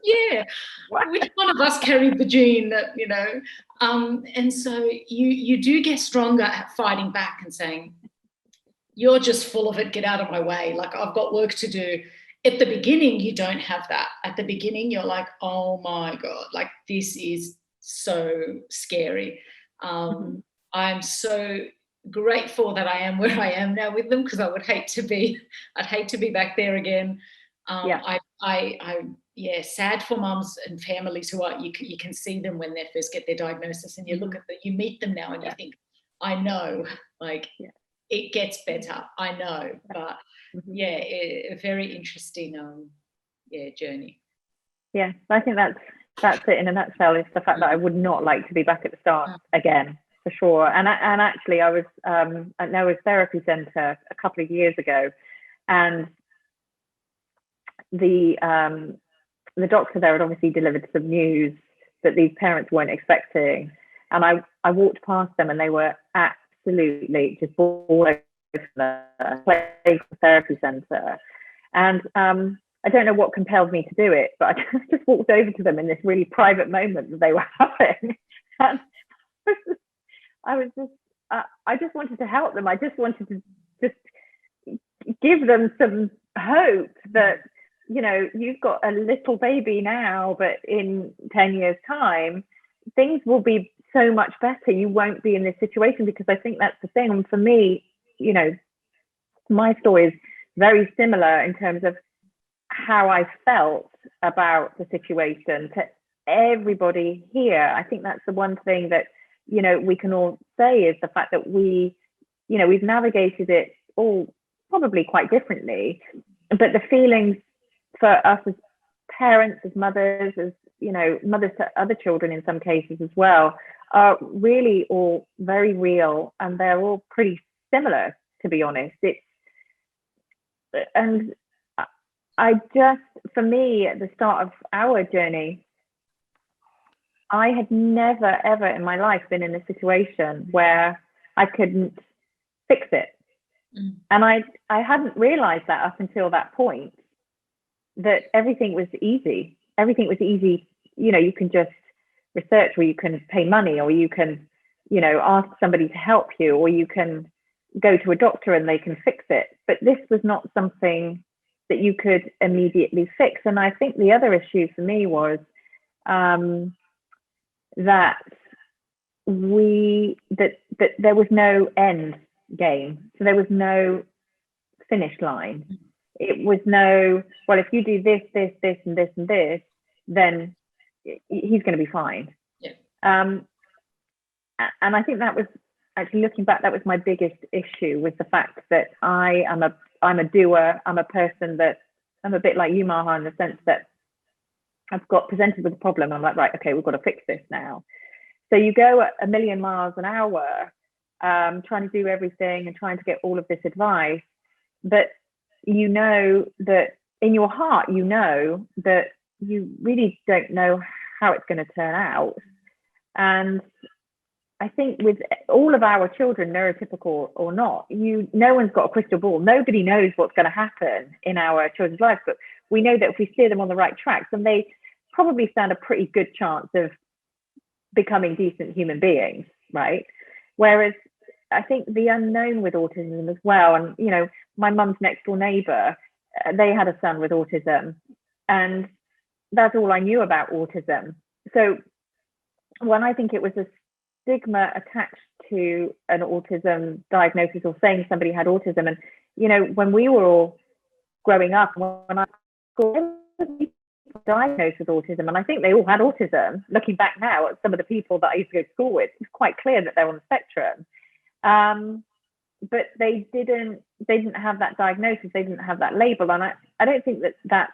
Yeah. Which one of us carried the gene that, you know? And so you do get stronger at fighting back and saying, you're just full of it, get out of my way. Like, I've got work to do. At the beginning, you don't have that. At the beginning, you're like, oh my God, like this is so scary. I'm so grateful that I am where I am now with them, because I'd hate to be back there again. Sad for mums and families who are, you can see them when they first get their diagnosis, and you look at them, you meet them now and you think, I know, like, it gets better, I know, but a very interesting journey. Yeah, I think that's it in a nutshell. Is the fact that I would not like to be back at the start again, for sure. And actually, I was at Noah's therapy centre a couple of years ago, and the doctor there had obviously delivered some news that these parents weren't expecting, and I walked past them and they were absolutely just all over the therapy centre. And I don't know what compelled me to do it, but I just walked over to them in this really private moment that they were having. And I just wanted to help them. I just wanted to just give them some hope that, you know, you've got a little baby now, but in 10 years' time, things will be so much better. You won't be in this situation, because I think that's the thing. And for me, you know, my story is very similar in terms of how I felt about the situation to everybody here. I think that's the one thing that, you know, we can all say, is the fact that we've navigated it all probably quite differently, but the feelings for us as parents, as mothers, as, you know, mothers to other children in some cases as well, are really all very real, and they're all pretty similar, to be honest. And I just, for me, at the start of our journey, I had never, ever in my life been in a situation where I couldn't fix it. And I hadn't realized that up until that point, that everything was easy. Everything was easy. You know, you can just research, or you can pay money, or you can, you know, ask somebody to help you, or you can go to a doctor and they can fix it. But this was not something that you could immediately fix. And I think the other issue for me was that there was no end game. So there was no finish line. It was no, well, if you do this, this, this, and this, and this, then he's going to be fine. Yeah. And I think that was, actually looking back, that was my biggest issue, was the fact that I'm a doer. I'm a person that, I'm a bit like you, Maha, in the sense that I've got presented with a problem. I'm like, right, okay, we've got to fix this now. So you go at 1,000,000 miles an hour, trying to do everything and trying to get all of this advice, but you know that in your heart, you know that you really don't know how it's going to turn out. And I think with all of our children, neurotypical or not, no one's got a crystal ball. Nobody knows what's going to happen in our children's lives, but we know that if we steer them on the right tracks, then they probably stand a pretty good chance of becoming decent human beings, right? Whereas I think the unknown with autism as well, and you know, my mum's next door neighbour, they had a son with autism, and that's all I knew about autism. So when I think it was a stigma attached to an autism diagnosis, or saying somebody had autism, and you know, when we were all growing up, when I was diagnosed with autism, and I think they all had autism. Looking back now at some of the people that I used to go to school with, it's quite clear that they're on the spectrum. But they didn't have that diagnosis, they didn't have that label, and I don't think that's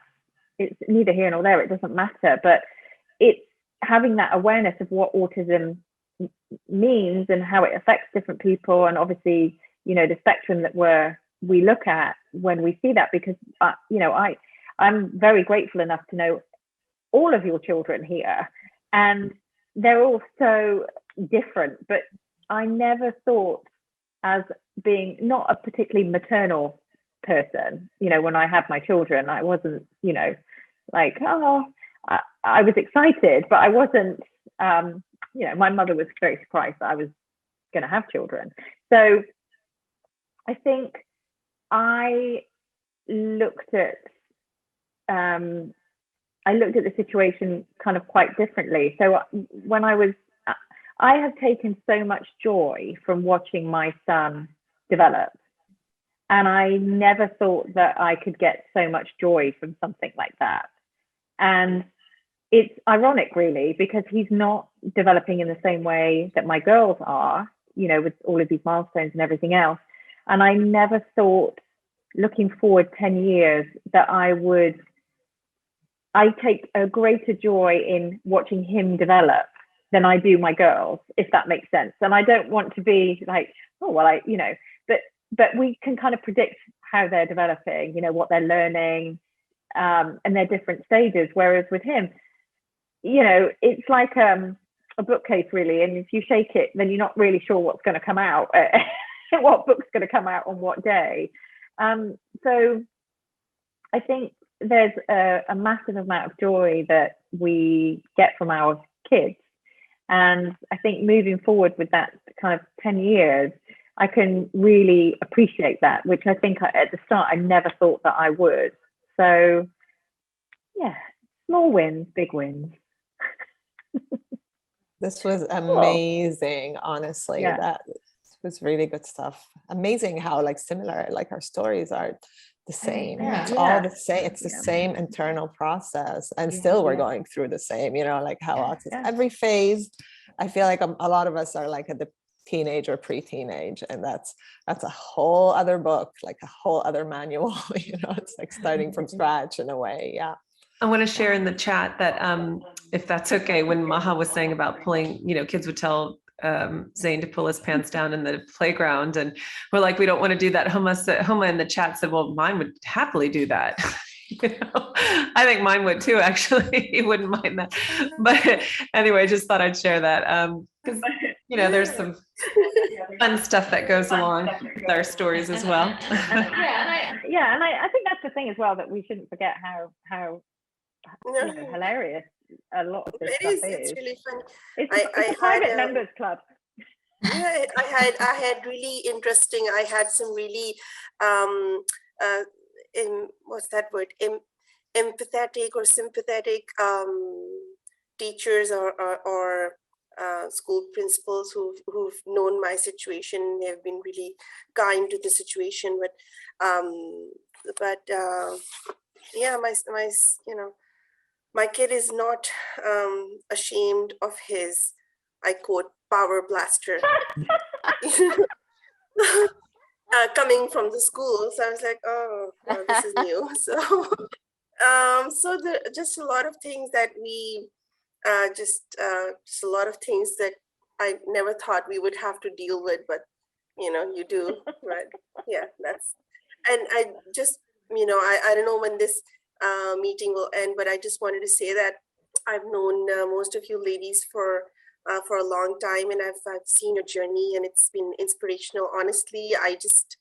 it's neither here nor there, it doesn't matter, but it's having that awareness of what autism means and how it affects different people, and obviously, you know, the spectrum that we look at when we see that, because you know, I'm very grateful enough to know all of your children here, and they're all so different, but I never thought, as being not a particularly maternal person, you know, when I had my children, I wasn't, you know, like, oh, I was excited, but I wasn't, you know, my mother was very surprised that I was going to have children. So I think I looked at the situation kind of quite differently. So when I have taken so much joy from watching my son develop, and I never thought that I could get so much joy from something like that. And it's ironic, really, because he's not developing in the same way that my girls are, you know, with all of these milestones and everything else. And I never thought, looking forward 10 years, that I take a greater joy in watching him develop than I do my girls, if that makes sense. And I don't want to be like, oh, well, you know, but we can kind of predict how they're developing, you know, what they're learning, and their different stages. Whereas with him, you know, it's like a bookcase, really. And if you shake it, then you're not really sure what's going to come out, what book's going to come out on what day. So I think there's a massive amount of joy that we get from our kids. And I think moving forward with that kind of 10 years, I can really appreciate that, which I think at the start, I never thought that I would. So yeah, small wins, big wins. This was amazing, honestly. Yeah. That was really good stuff. Amazing how like similar, like our stories are the same. Yeah. It's all the same. It's the same internal process, and still we're going through the same, you know, like how autism, every phase. I feel like a lot of us are like at the teenage or pre-teenage, and that's a whole other book, like a whole other manual. You know, it's like starting from scratch in a way. Yeah. I want to share in the chat that if that's okay, when Maha was saying about pulling, you know, kids would tell Zane to pull his pants down in the playground, and we're like, we don't want to do that. Huma in the chat said, well, mine would happily do that. You know, I think mine would too, actually. He wouldn't mind that. But anyway, I just thought I'd share that because, you know, there's some fun stuff that goes along with our stories as well. And I think that's the thing as well, that we shouldn't forget how you know, hilarious a lot of this stuff is. It's really fun. It's a private members club. Yeah, I had really interesting. I had some really what's that word? Empathetic or sympathetic teachers or school principals who've known my situation. They've been really kind to the situation. But yeah, my kid is not ashamed of his, I quote, power blaster. Coming from the school. So I was like, oh, well, this is new. So just a lot of things that we just a lot of things that I never thought we would have to deal with, but you do, right? Yeah, and I just, I don't know when this meeting will end, but I just wanted to say that I've known most of you ladies for a long time, and I've seen your journey, and it's been inspirational. Honestly, I just,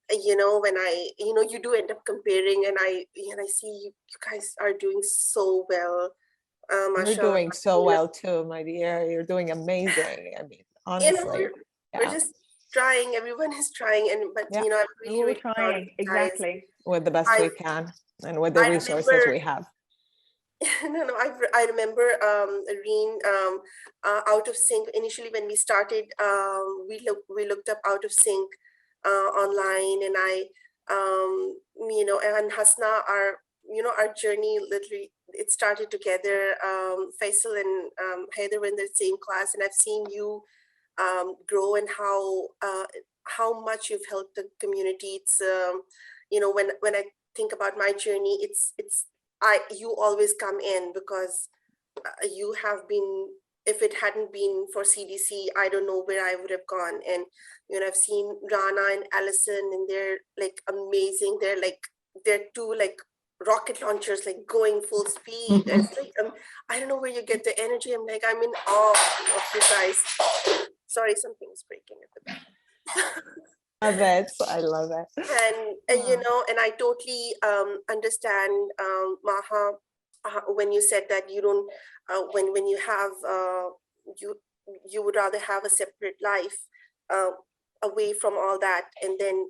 when you do end up comparing, and I see you guys are doing so well. You're doing so well too, my dear. You're doing amazing. I mean, honestly, we're just trying. Everyone is trying, but I'm really, really trying. Exactly. With the best we can and with the resources we have. No, I remember Reen, Out of Sync. Initially, when we started, we looked up Out of Sync online, and and Hasna, our journey literally, it started together. Faisal and Heather were in the same class, and I've seen you grow, and how much you've helped the community. It's when I think about my journey, you always come in, because you have been, if it hadn't been for CDC, I don't know where I would have gone. And I've seen Raana and Alison, and they're like amazing. They're two like rocket launchers, like going full speed. It's like I don't know where you get the energy. I'm in awe of you guys. Sorry, something is breaking at the back. Love it. I love it. And and I totally understand, Maha, when you said that you don't, when you have, you would rather have a separate life away from all that. And then,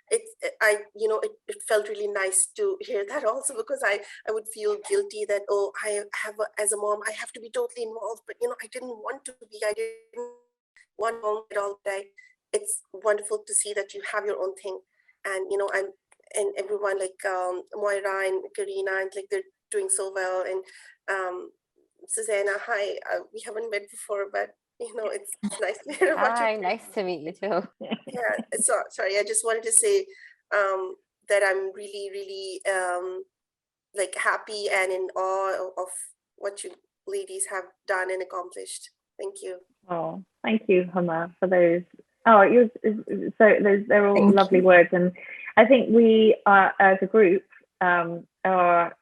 it felt really nice to hear that also, because I would feel guilty that, oh, I have, as a mom, I have to be totally involved, but, I didn't want to be, I didn't want mom at all. But it's wonderful to see that you have your own thing, and and everyone like Moira and Karina, and like they're doing so well, and Suzana, hi, we haven't met before, but it's nice to hear about Hi, you. nice to meet you too. Yeah, so sorry, I just wanted to say that I'm really, really like happy and in awe of what you ladies have done and accomplished. Thank you. Oh, thank you, Huma, for those. Oh, they're all lovely words, and I think we are, as a group, are,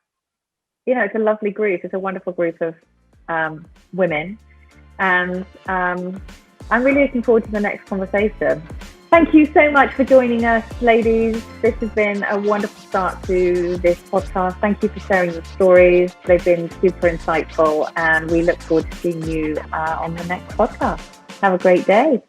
it's a lovely group. It's a wonderful group of women, and I'm really looking forward to the next conversation. Thank you so much for joining us, ladies. This has been a wonderful start to this podcast. Thank you for sharing your stories. They've been super insightful, and we look forward to seeing you on the next podcast. Have a great day.